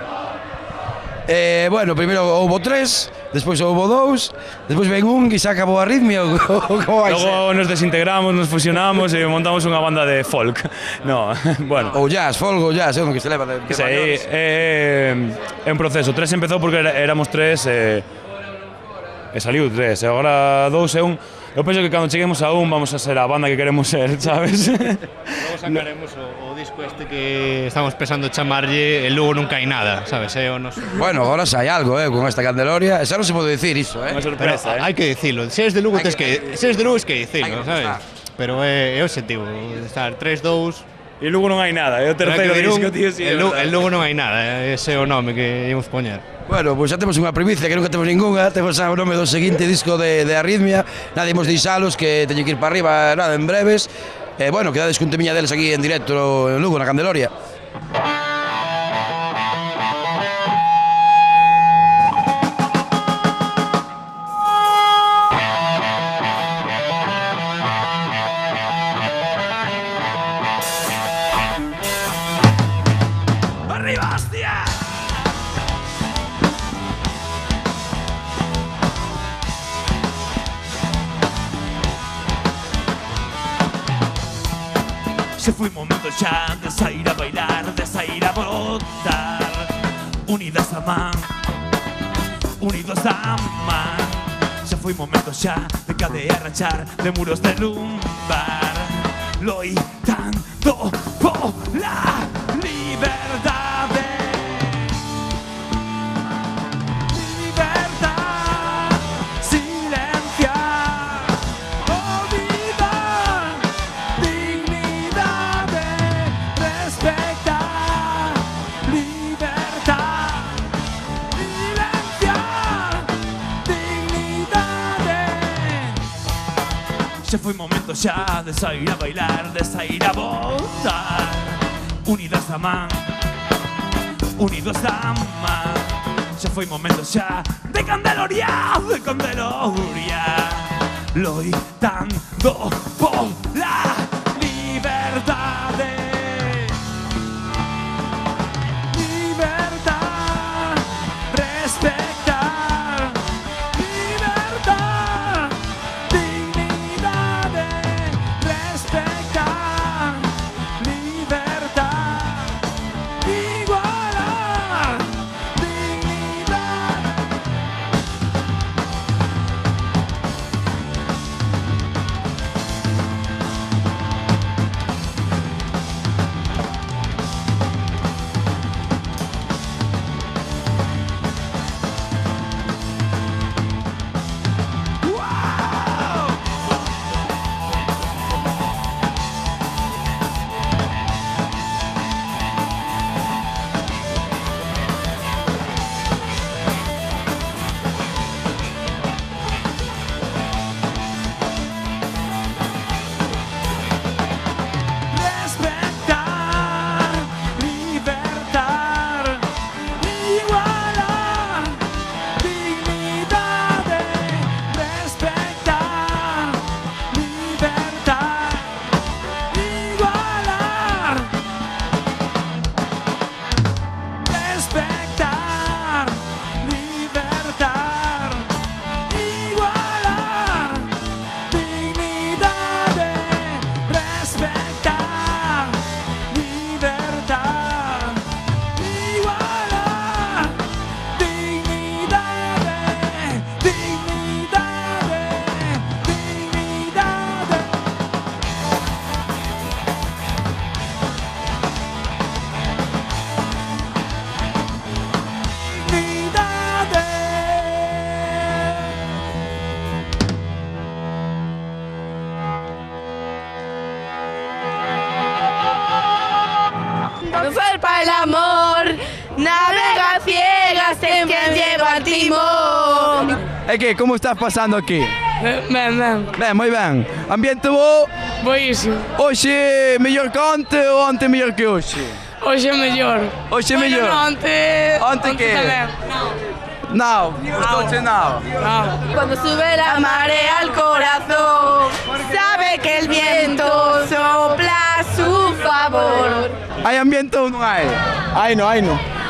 Bueno, primeiro houbo 3, despois houbo 2, despois ven un e xa acabou a Arritmia ou como vai ser? Logo nos desintegramos, nos fusionamos e montamos unha banda de folk. No, bueno. Ou jazz, folk ou jazz, é o que se leva de maiores. É un proceso. 3 empezou porque éramos 3 e saliu 3, e agora 2 e 1. Eu penso que cando cheguemos a 1 vamos a ser a banda que queremos ser, sabes? Logo sacaremos o disco este que estamos pensando chamarlle El Lugo Nunca Hai Nada, sabes? Bueno, agora xa hai algo, con esta Candeloria, xa non se pode dicir iso, Unha sorpresa, Hai que dicilo, se eres de Lugo tens que dicilo, sabes? Pero é o objetivo, estar 3-2... E Lugo non hai nada, é o terceiro disco, tío, sí. El Lugo non hai nada, ese é o nome que íamos poñer. Bueno, pois xa temos unha primicia que nunca temos ninguna, temos o nome do seguinte disco de Arritmia, nada, imos deixalos que teñen que ir para arriba, nada, en breves. Bueno, quedades cun temiña deles aquí en directo en Lugo, na Candeloria. Se foi momento xa de sair a bailar, de sair a botar. Unidas a man, unidos a man. Xa foi momento xa de cadear, rachar, de muros de lumbar. Loitando pola liberdade. Liberdade, silenciar, olvidar, dignidade, respectar. Xa foi momento xa de sair a bailar, de sair a votar. Unidas da man, unidos da man. Xa foi momento xa de Candeloria, de Candeloria. Loitando pola liberdade. Libertad, respetar. Libertad, dignidade, respetar. Libertad, igualdad, dignidad. Respetar, libertar, igualdad, dignidade. Respetar, libertad, igualdad. Respetar, libertar, igualdad, dignidade. Respetar, libertad, igualdad, dignidade, dignidade, dignidade. Conocer para el amor, navega ciegas en quien lleva el timón. E que, como estás pasando aquí? Ben. Ben, moi ben. Ambiente bo? Boísimo. Hoxe mellor que onte ou onte mellor que hoxe? Hoxe é mellor. Hoxe é mellor? Onte que? No, gustouche no. Cuando sube la marea al corazón, sabe que el viento sopla a su favor. Hai ambiente ou non hai? Hai no.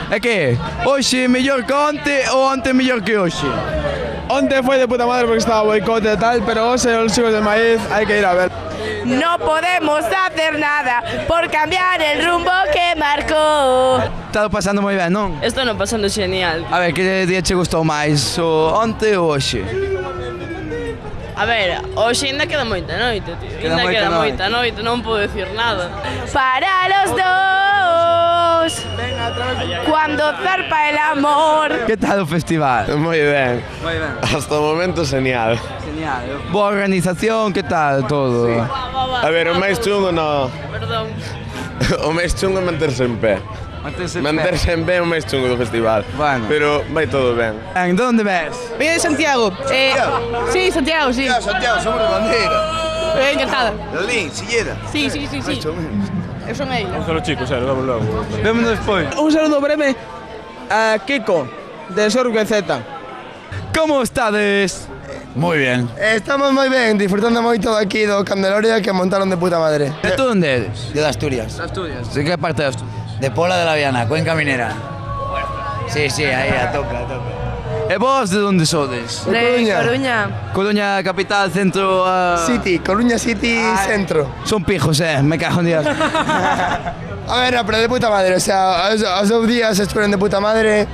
É que, hoxe mellor que onte ou onte mellor que hoxe? Onte foi de puta madre porque estaba boicote e tal, pero hoxe os chicos de maíz hai que ir a ver. No podemos hacer nada por cambiar el rumbo que marcó. Estado pasando moi ben, non? Estou non pasando genial. A ver, que día che gustou máis, o onte ou hoxe? A ver, hoxe ainda queda moita noite, tío. Ainda queda moita noite, non podo decir nada. Para los dos, cuando zarpa el amor. Que tal o festival? Moi ben. Moi ben. Hasta o momento genial. Genial. Boa organización, que tal todo? A ver, o máis chungo no... Perdón. O máis chungo é manterse en pé. Manterse en pé é o máis chungo do festival. Bueno. Pero vai todo ben. De onde ves? Vengo de Santiago. Sí, Santiago, sí. Santiago, somos de Bandeira. Encantada. De Lín, Silleda. Sí. Eu son ela. Un solo chico, sério, vamos logo. Vémonos despois. Un saludo breve a Kiko, de Sorque Z. Como estades? Moi ben. Estamos moi ben, disfrutando moito daqui do Candeloria que montaron de puta madre. De tú onde eres? De Asturias. De Asturias. De que parte de Asturias? De Pola de la Viana, Cuenca Minera. Sí, aí, a tope. E vos de onde sodes? De Coruña. Coruña capital, centro... City, Coruña City, centro. Son pijos, me cago en Dios. A ver, pero de puta madre, o sea, os 2 días estuvieron de puta madre,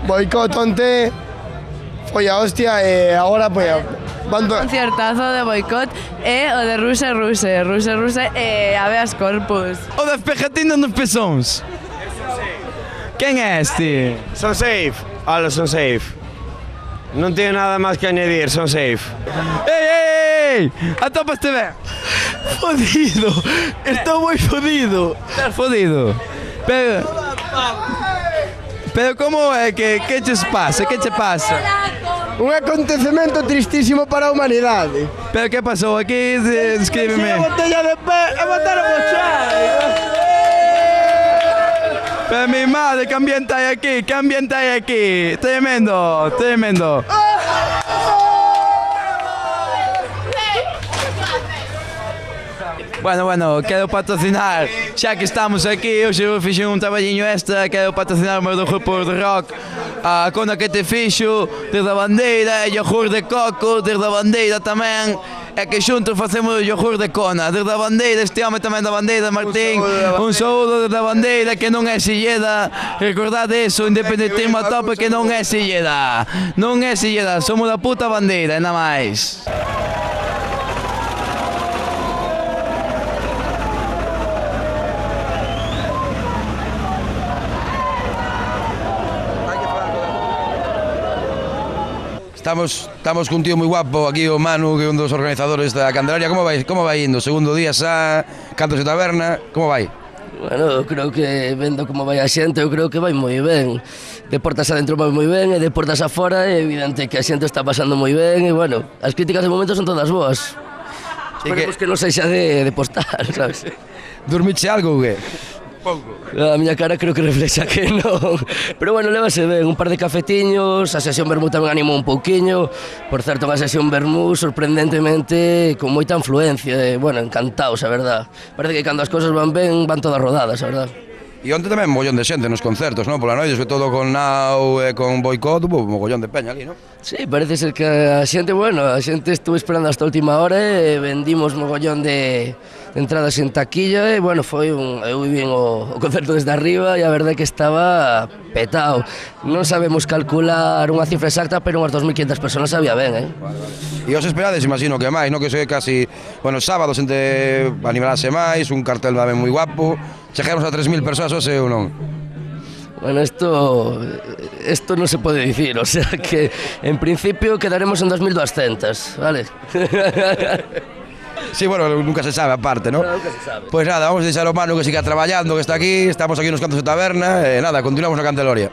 boicot onte, foi a hostia e agora pues... Concertazo de boicot e o de Ruse e habeas corpus. O das pejatinas nos pezóns. Quen é este? Son safe. Hola, son safe. Non teño nada máis que añadir, son safe. Ei! Atópaste ben? Fodido. Estou moi fodido. Estás fodido. Pero como é que che pasa? Que che pasa? Un acontecemento tristísimo para a humanidade. Pero que pasou aquí? Descríbeme. A botella de pé e botaron o chai. Pero mi madre, ¿qué ambiente hay aquí? ¿Qué ambiente hay aquí? Tremendo, tremendo. Bueno, quero patrocinar, xa que estamos aquí, hoxe eu fixen un traballiño extra, quero patrocinar o meu grupo de rock, a Cona que te fixo, desde a bandeira, e yogur de coco, desde a bandeira tamén, e que xuntos facemos o yogur de Cona, desde a bandeira, este home tamén da bandeira, Martín, un saúdo desde a bandeira, que non é Silleda, recordade eso, independentismo a tope, que non é Silleda, non é Silleda, somos da puta bandeira, e nada máis. Estamos cun tío moi guapo, aquí o Manu, que é un dos organizadores da Candelaria. Como vai indo? Segundo día xa, cantos de taberna, como vai? Bueno, creo que vendo como vai a xente, eu creo que vai moi ben. De portas adentro vai moi ben, e de portas afora é evidente que a xente está pasando moi ben, e bueno, as críticas de momento son todas boas. Esperemos que non sexa de postar, sabes? Dormiche algo ou que? Pouco. A miña cara creo que reflexa que non. Pero bueno, levase ben, un par de cafetiños, a sesión vermú tamén animou un pouquiño. Por certo, unha sesión vermú sorprendentemente con moita influencia. Bueno, encantados, a verdad. Parece que cando as cousas van ben, van todas rodadas, a verdad. E onte tamén mogollón de xente nos concertos, non? Pola noite, sobre todo con Now e con Boicot, mogollón de peña ali, non? Sí, parece ser que a xente, a xente estuvo esperando hasta a última hora e vendimos mogollón de entradas en taquilla e, bueno, eu vi o concerto desde arriba e a verdade é que estaba petado. Non sabemos calcular unha cifra exacta, pero unhas 2.500 personas había ben, E os esperades, imagino que máis, non? Que sei casi, bueno, sábado xente animarase máis, un cartel tamén moi guapo. Chegaremos a 3.000 persoas hoxe ou non? Bueno, esto no se puede decir, o sea que en principio quedaremos en 2.200, ¿vale? Sí, bueno, nunca se sabe aparte, ¿no? Nunca se sabe. Pues nada, vamos a deixar o Manu que siga traballando, que está aquí, estamos aquí nos cantos de taberna, e nada, continuamos na Candeloria.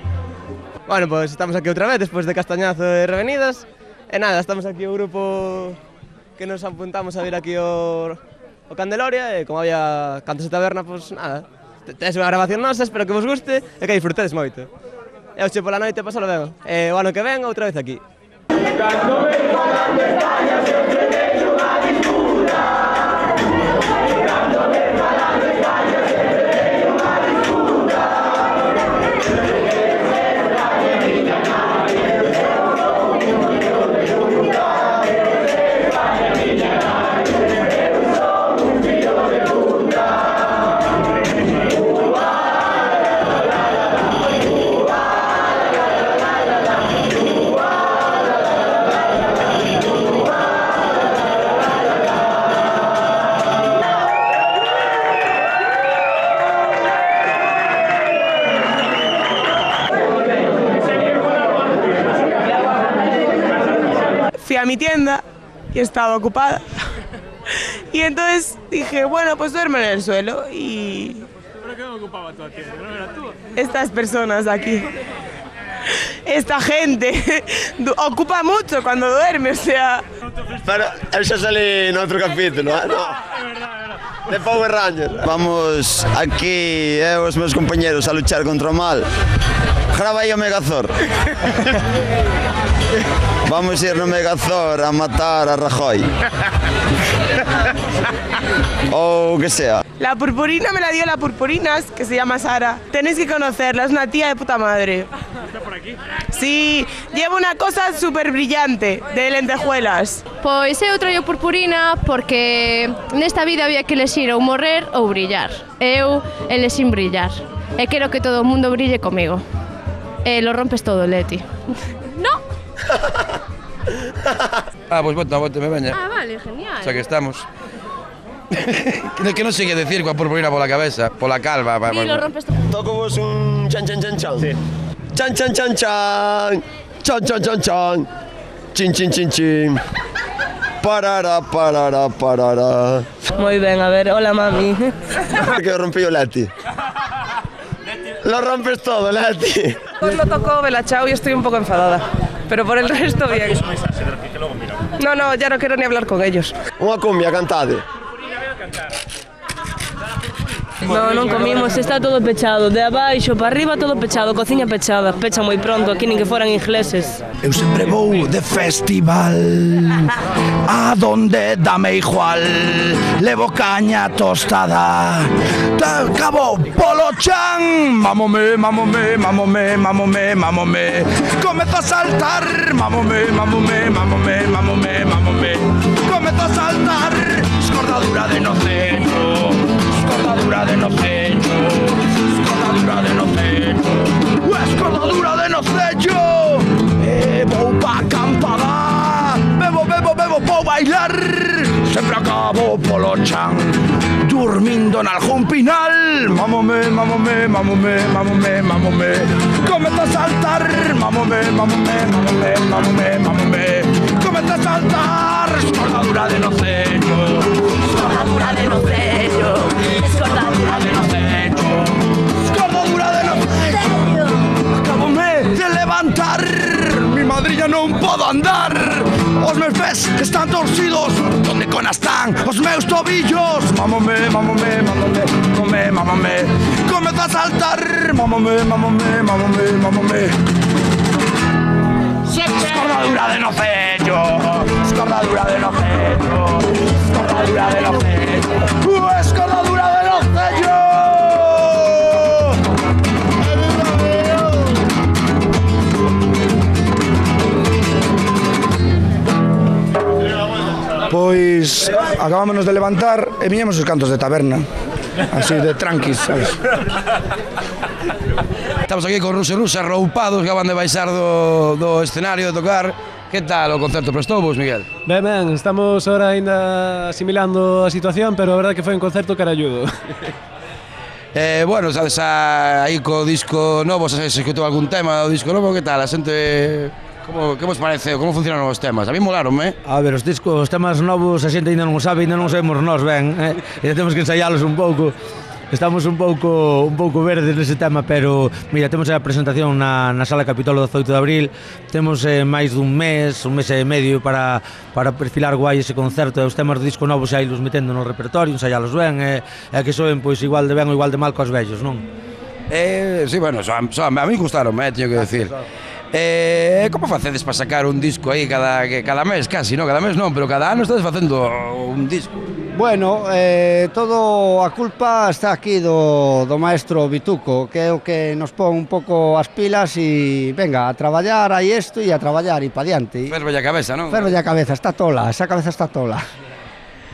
Bueno, pues estamos aquí outra vez, despois de Castañazo e Revenidas, e nada, estamos aquí o grupo que nos apuntamos a vir aquí o Candeloria, e como había cantos de taberna, pues nada, tes unha grabación nosa, espero que vos guste e que disfrutedes moito. E hoxe pola noite pasalo ben, e o ano que ven outra vez aquí. Cando vengo das pestañas eu te deixo unha disputa. Cando vengo das pestañas eu te deixo unha disputa. Fui a mi tienda y estaba ocupada. Y entonces dije, bueno, pues duerme en el suelo. Y ¿Pero qué ocupaba tu tienda? ¿No era tú? estas personas aquí, esta gente ocupa mucho cuando duerme, o sea. Pero eu xa salí en outro capítulo, no? De Power Rangers. Vamos aquí, eu e os meus compañeros a luchar contra o mal. Grava aí o Megazord. Vamos ir no Megazord a matar a Rajoy. O que sea. La purpurina me la dio la Purpurinas, que se llama Sara. Tenéis que conocerla, es una tía de puta madre. ¿Está por aquí? Sí, lleva una cosa súper brillante, de lentejuelas. Pois eu traio purpurina porque nesta vida había que elegir ou morrer ou brillar. Eu elexín brillar. E quero que todo o mundo brille comigo. E lo rompes todo, Leti. No. Pues me veña. Vale, genial. O sea que estamos. Que non sei que decir coa purpurina pola cabeza, pola calva. Sí, lo rompes todo. Toco vos un chan chan chan chan. Sí. Chan chan chan chan. Chan chan chan chan. Chin chin chin chin. Parara, parara, parara. Moi ben, a ver, hola mami. Que rompí o Leti. Lo rompes todo, Leti. Pues lo tocó Bella Ciao y estoy un poco enfadada. pero por el resto bien. No, ya no quiero ni hablar con ellos. Unha cumbia, cantade. No, non comimos, está todo pechado. De abaixo para arriba todo pechado, cociña pechada. Pecha moi pronto, aquí nin que foran ingleses. Eu sempre vou de festival a donde dame igual. Levo caña tostada, cabo polo chan. Mamome, mamome, mamome, mamome, mamome. Comezo a saltar, mamome, mamome, mamome, mamome, mamome. Comezo a saltar, escordadura de noceño. Escordadura de noceño, escordadura de noceño, escordadura de noceño. Vou pa acampada, bebo, vou bailar. Sempre acabo polo chan, dormindo en algún pinal. Mamome, mamome, mamome, mamome, mamome. Comezo a saltar, mamome, mamome, mamome, mamome, mamome. Comezo a saltar, escordadura de noceño, escordadura de noceño. Escordadura de noceño, escordadura de noceño. Acabome de levantar, mi madriña non podo andar. Os meus pés están torcidos, donde cona están os meus tobillos. Mamome, mamome, mamome, mamome, mamome. Comezo a saltar, mamome, mamome, mamome, mamome. Escordadura de noceño, escordadura de noceño, escordadura de noceño, escordadura de noceño. Pois acabámonos de levantar e viñemos os cantos de taberna, así de tranquis, sabes? Estamos aquí con Rusa roupados que acaban de baixar do escenario de tocar. Que tal o concerto prestouvos, Miguel? Ben, estamos ahora ainda asimilando a situación, pero a verdade que foi un concerto caralludo. Bueno, sabes, aí co disco novo, se escutou algún tema do disco novo, que tal? A xente... Como vos parece? Como funcionaron os temas? A mí molaronme. A ver, os temas novos a xente ainda non o sabe, ainda non sabemos nós ben, e temos que ensaialos un pouco. Estamos un pouco verdes nese tema, pero mira, temos a presentación na Sala Capitolo do 18 de abril. Temos máis dun mes e medio para perfilar guai ese concerto, e os temas do disco novo xa ilos metendo no repertorio, ensaialos ben, e que soen pois igual de ben ou igual de mal cos vellos, non? Sí, bueno, a mí gustaron, teño que decir. Como facedes para sacar un disco aí cada mes, casi, non? Cada mes non, pero cada ano estades facendo un disco. Bueno, todo a culpa está aquí do maestro Vituco, que é o que nos pon un pouco as pilas e venga, a traballar aí isto e a traballar e pa diante. Ferve a cabeza, non? Ferve a cabeza, está tola, esa cabeza está tola.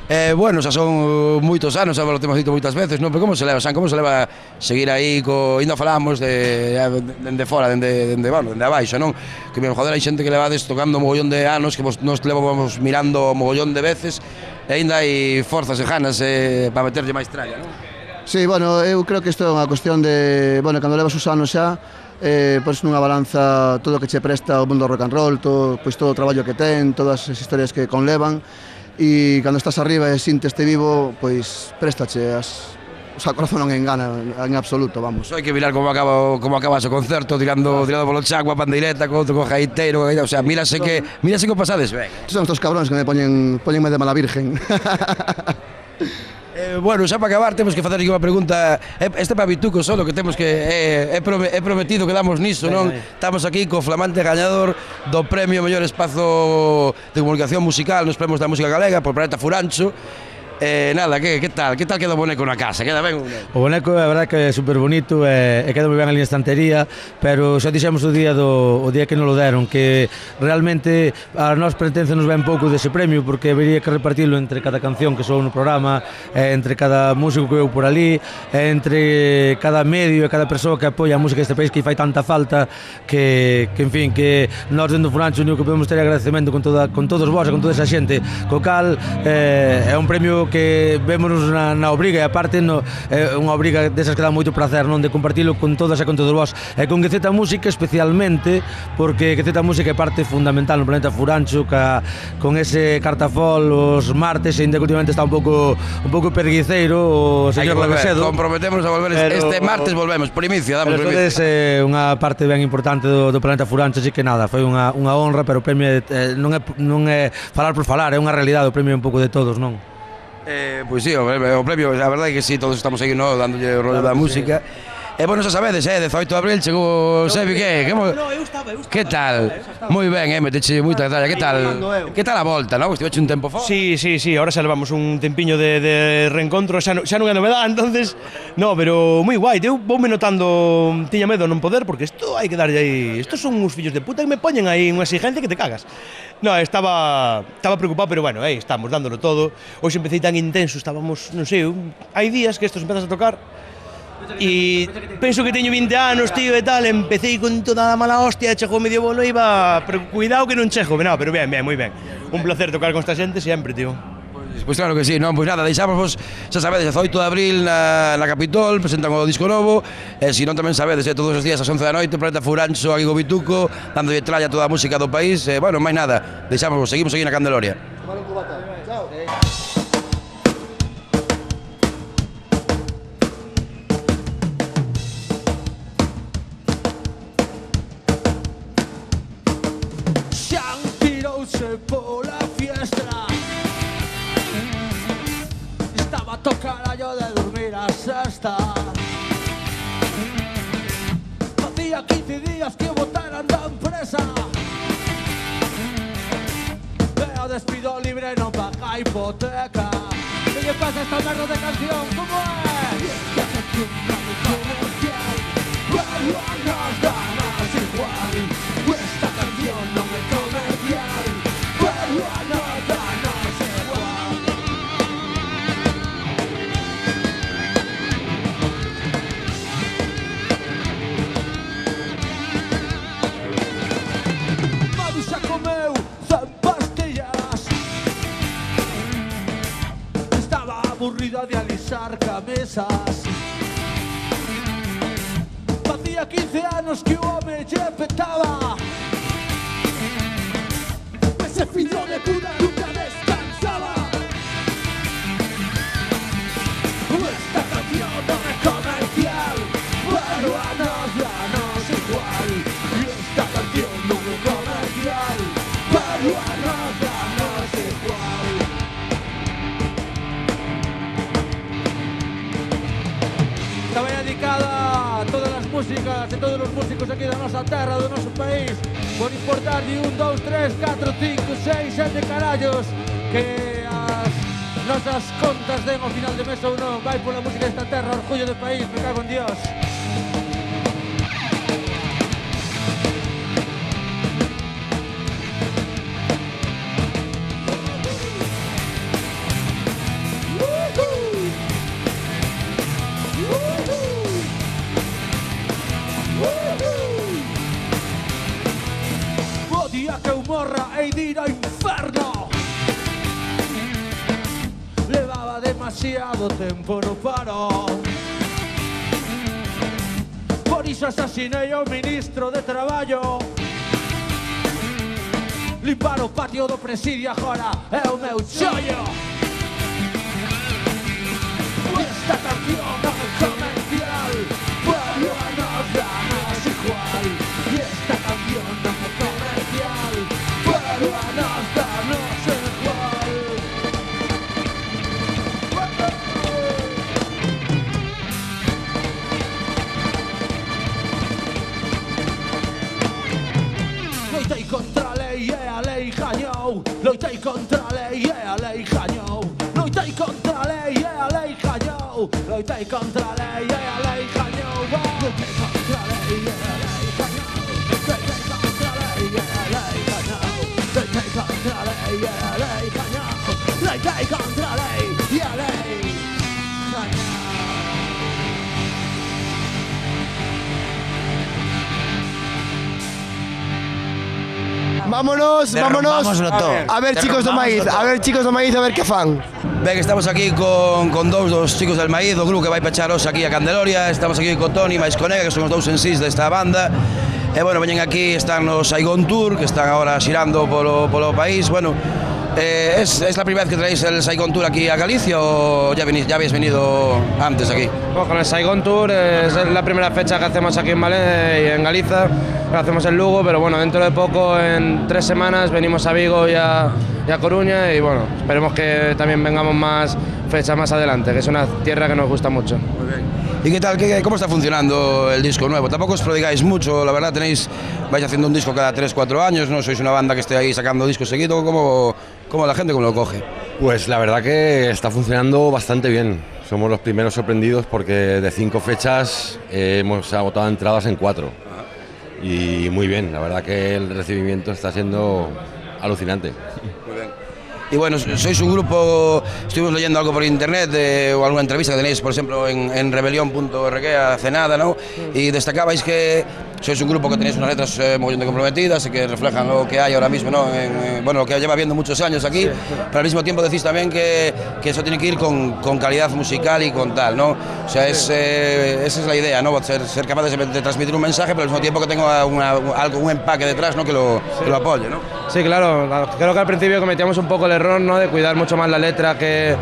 Bueno, xa son moitos anos, xa lo temos dito moitas veces, non? Pero como se leva, San? Como se leva seguir aí ainda falamos dende fora, dende abaixo, non? Que me joder, hai xente que levades tocando mogollón de anos, que nos levamos mirando mogollón de veces, e ainda hai forzas e ganas para meterlle máis tralla, non? Sí, bueno, eu creo que isto é unha cuestión de, bueno, cando levas os anos xa, pois nunha balanza todo o que che presta o mundo rock and roll, pois todo o traballo que ten, todas as historias que conlevan, e cando estás arriba e sinteste vivo, pois préstache o sea, corazón non engana en absoluto, vamos. Hai que mirar como acabas o concerto, tirando polo chaco a pandeireta, co outro co gaiteiro, o sea, mírase que pasades ben. Son estos cabróns que me poñenme de mala virgen. Bueno, xa para acabar temos que facer aquí unha pregunta. Este para Vituco solo, que temos que é prometido que damos niso, non? Estamos aquí co flamante gañador do premio Mellor Espazo de Comunicación Musical nos premios da música galega por Planeta Furancho. Nada, que tal queda o boneco na casa? Queda ben? O boneco é verdade que é super bonito e queda moi ben ali na estantería, pero xa dixemos o día que nos lo deron, que realmente a nós pertencenos ben pouco dese premio, porque habería que repartirlo entre cada canción que soou no programa, entre cada músico que veu por ali, entre cada medio e cada persoa que apoia a música deste país, que fai tanta falta, que en fin, que nós dentro do Furancho o único que podemos ter agradecemento con todos vós e con toda esa xente, co cal é un premio que vémonos na obriga, e aparte é unha obriga desas que dá moito placer, non, de compartilo con todas e con todos vós, e con GZ Música especialmente, porque GZ Música é parte fundamental no Planeta Furancho, con ese cartafol os martes, e ainda que últimamente está un pouco perguiceiro o señor Lavesedo. Comprometemos a volver este martes, volvemos, primicia, damos primicia. Entonces é unha parte ben importante do Planeta Furancho, así que nada, foi unha honra, pero o premio non é falar por falar, é unha realidade, o premio é un pouco de todos, non? Pois sí, o premio, a verdade é que sí, todos estamos aí, no, dándolle o rollo da música. E bueno, xa sabedes, 18 de abril chegou o Sebi, que tal? Moi ben, meteche moita talla, que tal a volta, non? Estive un tempo fora. Sí, ahora xa levamos un tempiño de reencontro, xa non é novedade, entonces, no, pero moi guai, eu voume notando, tiña medo non poder, porque isto hai que darlle aí, estos son uns fillos de puta que me poñen aí unha exigencia que te cagas. No, estaba preocupado, pero bueno, estamos dándolo todo. Hoxe empecé tan intenso, estábamos, non sei, hai días que estos empezas a tocar e penso que teño 20 anos, tío, e tal, empecé con toda a mala hostia, chegou medio bolo e iba, pero cuidado que non chego, no, pero ben, moi ben. Un placer tocar con esta xente sempre, tío. Pois claro que sí, non, pois nada, deixámosvos, xa sabedes, 18 de abril na Capitol, presentan o disco novo, e se non tamén sabedes, todos os días ás 11 da noite, Planeta Furancho, aquí Bituco, dándolle tralla a toda a música do país, e bueno, máis nada, deixámosvos, seguimos aquí na Candeloria. Chao. Pola fiesta estaba a tocar a yo de dormir a sesta. Hacía 15 días que botaran da empresa, pero despido libre non paga hipoteca. ¿Qué le pasa a esta merda de canción? ¿Cómo es? Esta canción no me comercial, pero a nos da más igual. Esta canción no me comercial, pero a nos da más igual. Madu xa comeu 100 pastillas, estaba aburrida de alisar camisas. Facía 15 anos que o home lle petaba, ese fillo de puta nunca descansaba. Esta canción no es comercial, pero a nos igual. Y esta canción no es comercial, pero a nos igual. Esta vai dedicada a todas as músicas e todos os músicos aquí da nosa terra, do noso país, por importar de 1, 2, 3, 4, 5, 6, 7 carallos, que as nosas contas den ao final de mes ou non. Vai pola música desta terra, orgullo de país, me cago en Dios. O día que eu morra hei de ir ao inferno. Levaba demasiado tempo no paro, por iso asasinei ao ministro de Traballo. Limpar o patio do presidio agora é o meu chollo. Esta canción non é comercial, pero a nos damos igual. Y esta canción non é comercial, pero a nos damos igual. Loitei contra a lei e a lei gañou. Loitei contra a lei e a lei gañou. Loitei contra a lei e a lei gañou. Loitei contra a lei e a lei gañou. Loitei contra a lei e a lei gañou. Loitei contra a lei e a lei gañou. Loitei contra a lei e a lei gañou. Loitei contra a lei e a lei gañou. Vámonos. A ver, chicos do Maíz, a ver que fan. Ben, estamos aquí con dos chicos del Maíz, do grupo que vai pecharos aquí a Candeloria. Estamos aquí con Toni máis con Ega, que son os dous en sís desta banda. E, bueno, veñen aquí, están no Saigon Tour, que están agora xirando polo país. Bueno, ¿es la primera vez que traéis el Saigon Tour aquí a Galicia o ya habéis venido antes aquí? Bueno, con el Saigon Tour es la primera fecha que hacemos aquí en Galicia, hacemos en Lugo, pero bueno, dentro de poco, en 3 semanas, venimos a Vigo y a Coruña y bueno, esperemos que también vengamos más fechas más adelante, que es una tierra que nos gusta mucho. Muy bien. ¿Y qué tal? ¿Cómo está funcionando el disco nuevo? Tampoco os prodigáis mucho, la verdad, vais haciendo un disco cada 3-4 años, ¿no? Sois una banda que esté ahí sacando discos seguido, ¿cómo la gente lo coge? Pues la verdad que está funcionando bastante bien. Somos los primeros sorprendidos porque de 5 fechas hemos agotado entradas en 4. Y muy bien, la verdad que el recibimiento está siendo alucinante. Muy bien. Y bueno, sois un grupo, estuvimos leyendo algo por internet o alguna entrevista que tenéis, por ejemplo, en rebelión.org hace nada, ¿no? Y destacabais que sois un grupo que tenéis unas letras muy comprometidas y que reflejan lo que hay ahora mismo, ¿no? Bueno, lo que lleva habiendo muchos años aquí, pero al mismo tiempo decís también que eso tiene que ir con calidad musical y con tal, ¿no? O sea, esa es la idea, ¿no? Ser capaces de transmitir un mensaje, pero al mismo tiempo que tenga un empaque detrás, ¿no? Que lo apoye, ¿no? Sí, claro, creo que al principio cometíamos un poco el error, ¿no? De cuidar mucho más la letra que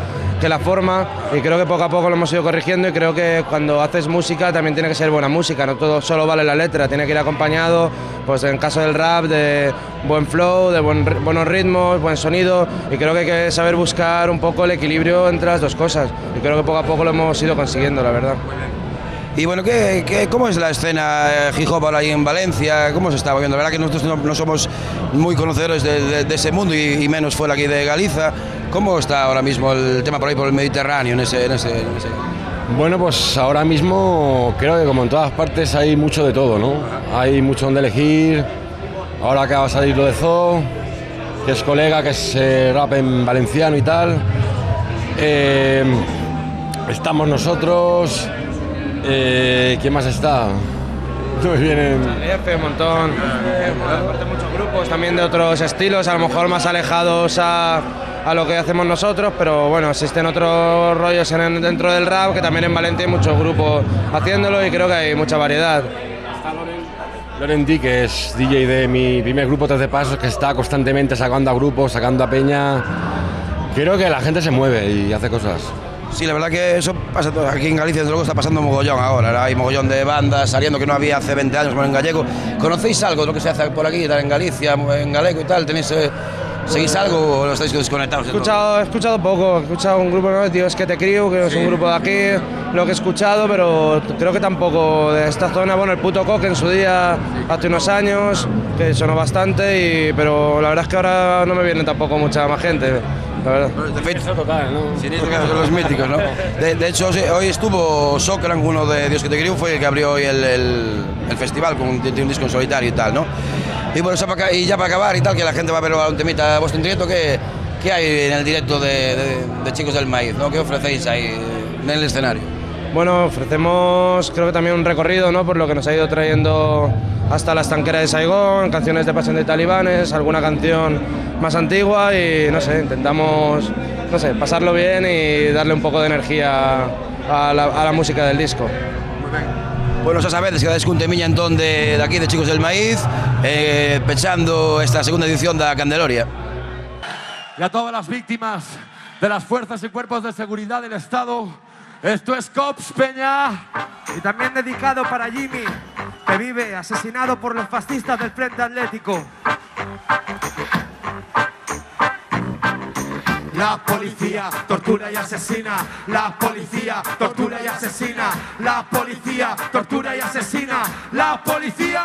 la forma, y creo que poco a poco lo hemos ido corrigiendo, y creo que cuando haces música también tiene que ser buena música, no todo solo vale la letra, tiene que ir acompañado, pues en caso del rap, de buen flow, de buenos ritmos, buen sonido, y creo que hay que saber buscar un poco el equilibrio entre las dos cosas, y creo que poco a poco lo hemos ido consiguiendo, la verdad. Y bueno, ¿cómo es la escena hip hop ahora ahí en Valencia? ¿Cómo se está moviendo? La verdad que nosotros no somos muy conocedores de ese mundo y menos fuera aquí de Galicia. ¿Cómo está ahora mismo el tema por ahí por el Mediterráneo en ese? Bueno, pues ahora mismo creo que como en todas partes hay mucho de todo, ¿no? Hay mucho donde elegir. Ahora acaba de salir lo de Zoo, que es colega, que es rap en valenciano y tal. Estamos nosotros. ¿Quién más está? Vienen un montón, aparte muchos grupos también de otros estilos, a lo mejor más alejados a lo que hacemos nosotros, pero bueno, existen otros rollos dentro del rap, que también en Valencia hay muchos grupos haciéndolo y creo que hay mucha variedad. Loren D, que es DJ de mi primer grupo 13 Pasos, que está constantemente sacando a grupos, sacando a peña. Creo que la gente se mueve y hace cosas. Sí, la verdad que eso pasa todo. Aquí en Galicia, desde luego, está pasando mogollón ahora. Hay mogollón de bandas saliendo que no había hace 20 años, como en gallego. ¿Conocéis algo de lo que se hace por aquí, en Galicia, en galego y tal? ¿Seguís algo o lo estáis desconectados? He escuchado poco, he escuchado un grupo, ¿no? Tío, es que te crío, que es un grupo de aquí, lo que he escuchado, pero creo que tampoco de esta zona. Bueno, el Puto Coque en su día, hace unos años, que sonó bastante, pero la verdad es que ahora no me viene tampoco mucha más gente. La verdad. De hecho, son los míticos, ¿no? De hecho, hoy estuvo Socran, uno de Dios que te crió, fue el que abrió hoy el festival con un disco en solitario y tal, ¿no? Y bueno, y ya para acabar y tal, que la gente va a ver un temita vuestro en directo, ¿qué hay en el directo de Chicos del Maíz, ¿no? ¿Qué ofrecéis ahí en el escenario? Bueno, ofrecemos creo que también un recorrido, ¿no? Por lo que nos ha ido trayendo hasta la estanquera de Saigón, canciones de Pasión de Talibanes, alguna canción más antigua y no sé, intentamos pasarlo bien y darle un poco de energía a la música del disco. Muy bien. Bueno, xa sabedes que dades cun temiña entón de aquí de Chicos del Maíz, pechando esta segunda edición da Candeloria. Y a todas las víctimas de las fuerzas y cuerpos de seguridad del Estado, esto es Cops, Peña. Y también dedicado para Jimmy, que vive asesinado por los fascistas del Frente Atlético. La policía tortura y asesina. La policía tortura y asesina. La policía tortura y asesina. La policía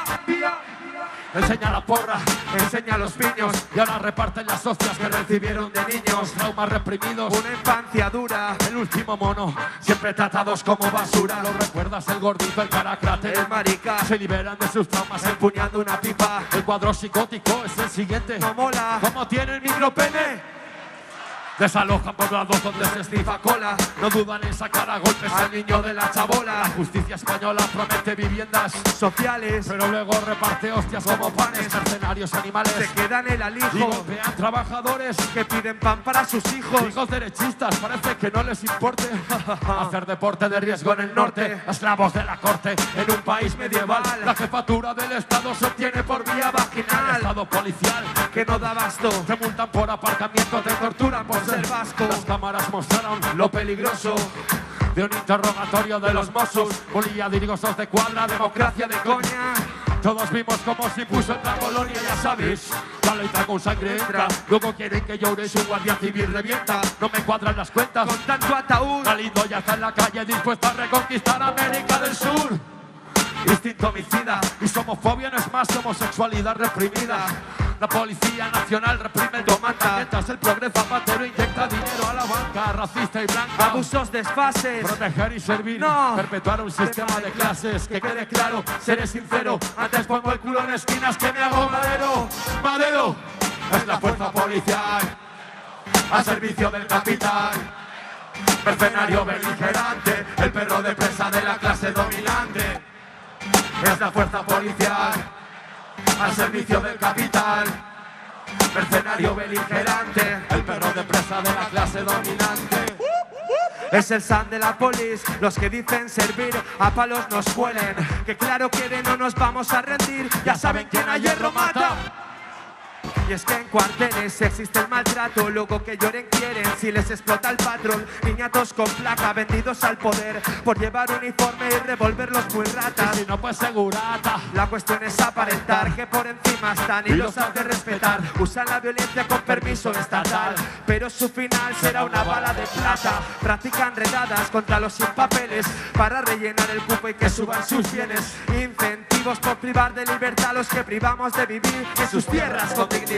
enseña la porra, enseña los piños y ahora reparten las hostias que recibieron de niños. Traumas reprimidos, una infancia dura, el último mono, siempre tratados como basura. ¿Lo recuerdas? El gordito, el caracrate, el marica, se liberan de sus traumas empuñando una pipa. El cuadro psicótico es el siguiente, no mola, ¿cómo tiene el micropene? Desalojan poblados donde se estifa cola. No dudan en sacar a golpes al niño de la chabola. La justicia española promete viviendas sociales, pero luego reparte hostias como panes. Mercenarios animales se quedan el alijo y golpean trabajadores que piden pan para sus hijos. Hijos derechistas parece que no les importe hacer deporte de riesgo en el norte. Esclavos de la corte en un país medieval. La jefatura del Estado se obtiene por vía vaginal. El Estado policial que no da abasto. Te multan por aparcamiento, te torturan por ser vasco. Las cámaras mostraron lo peligroso de un interrogatorio de los Mossos. Bolilla, dirigos de cuadra, democracia de coña. Todos vimos cómo se impuso en la colonia, ya sabéis. La letra con sangre entra. Luego quieren que llore, su guardia civil revienta. No me cuadran las cuentas con tanto ataúd. Galindo ya está en la calle dispuesto a reconquistar América del Sur. Instinto homicida y su homofobia no es más que homosexualidad reprimida. La Policía Nacional reprime el tomata, mientras el progreso zapatero inyecta dinero a la banca. Racista y blanca, abusos, desfases, proteger y servir, no. Perpetuar un sistema de clases. Que quede claro, seré sincero, antes pongo el culo en esquinas que me hago madero. Madero es la fuerza policial al servicio del capital. Mercenario beligerante, el perro de presa de la clase dominante. Es la fuerza policial al servicio del capital. Mercenario beligerante, el perro de presa de la clase dominante. Es el san de la polis, los que dicen servir a palos nos huelen. Que claro quieren, no nos vamos a rendir. Ya saben quién a hierro mata. Y es que en cuarteles existe el maltrato. Luego que lloren quieren si les explota el patrón. Niñatos con placa vendidos al poder por llevar uniforme y revolverlos muy ratas. Y si no pues segurata. La cuestión es aparentar que por encima están y los hace respetar. Usan la violencia con permiso estatal, pero su final será una bala de plata. Practican redadas contra los sin papeles para rellenar el cupo y que suban sus bienes. Incentivos por privar de libertad a los que privamos de vivir en sus tierras con dignidad.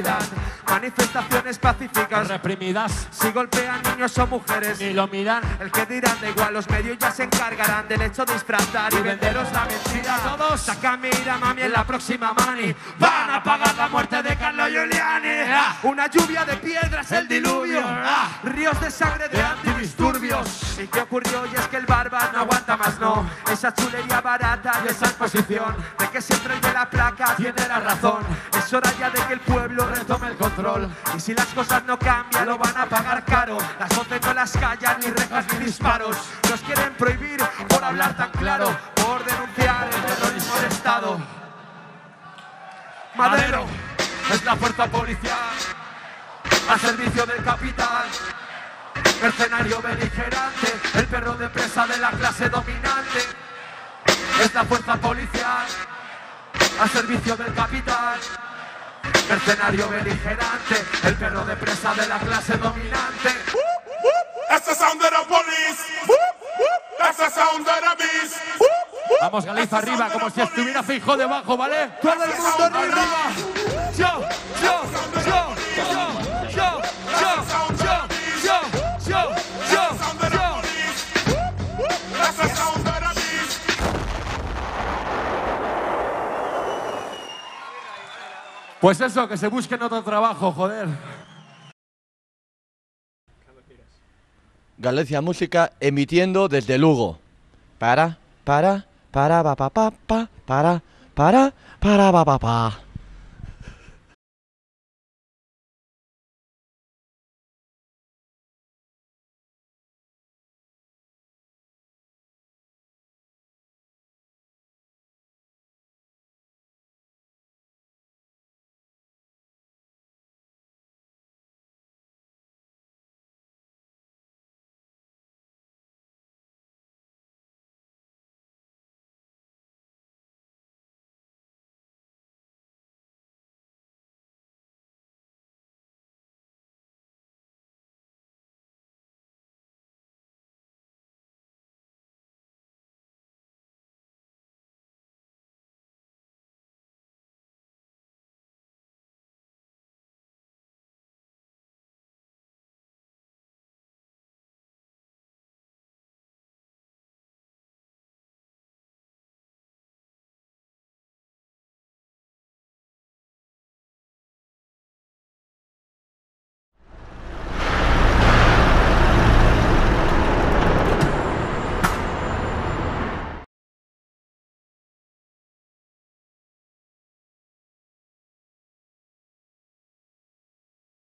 Manifestaciones pacíficas reprimidas. Si golpean niños o mujeres y lo miran, el que dirán da igual, los medios ya se encargarán del hecho de disfrazar y venderos la mentira. Todos sacan mira mami en la próxima mani. Van a pagar la muerte de Carlo Giuliani. Una lluvia de piedras, el diluvio. Ríos de sangre de antidisturbios. ¿Y qué ocurrió? Y es que el barba no aguanta más, no. Esa chulería barata y esa exposición de que se prende la placa tiene la razón. Es hora ya de que el pueblo retome el control. Y si las cosas no cambian lo van a pagar caro. Las voces no las callan, ni rejas ni disparos. Nos quieren prohibir por hablar tan claro, por denunciar el terrorismo de Estado. Madero es la fuerza policial al servicio del capital. Mercenario beligerante, el perro de presa de la clase dominante. Es la fuerza policial al servicio del capital. Mercenario beligerante, el perro de presa de la clase dominante. That's the sound of the police. That's the sound of the beast. Vamos Galiza arriba, como si estuviera Feijóo debajo, ¿vale? Todo el mundo arriba. Yo. Pues eso, que se busquen otro trabajo, joder. Galicia Música emitiendo desde Lugo. Para, pa, pa, pa, pa, pa, pa.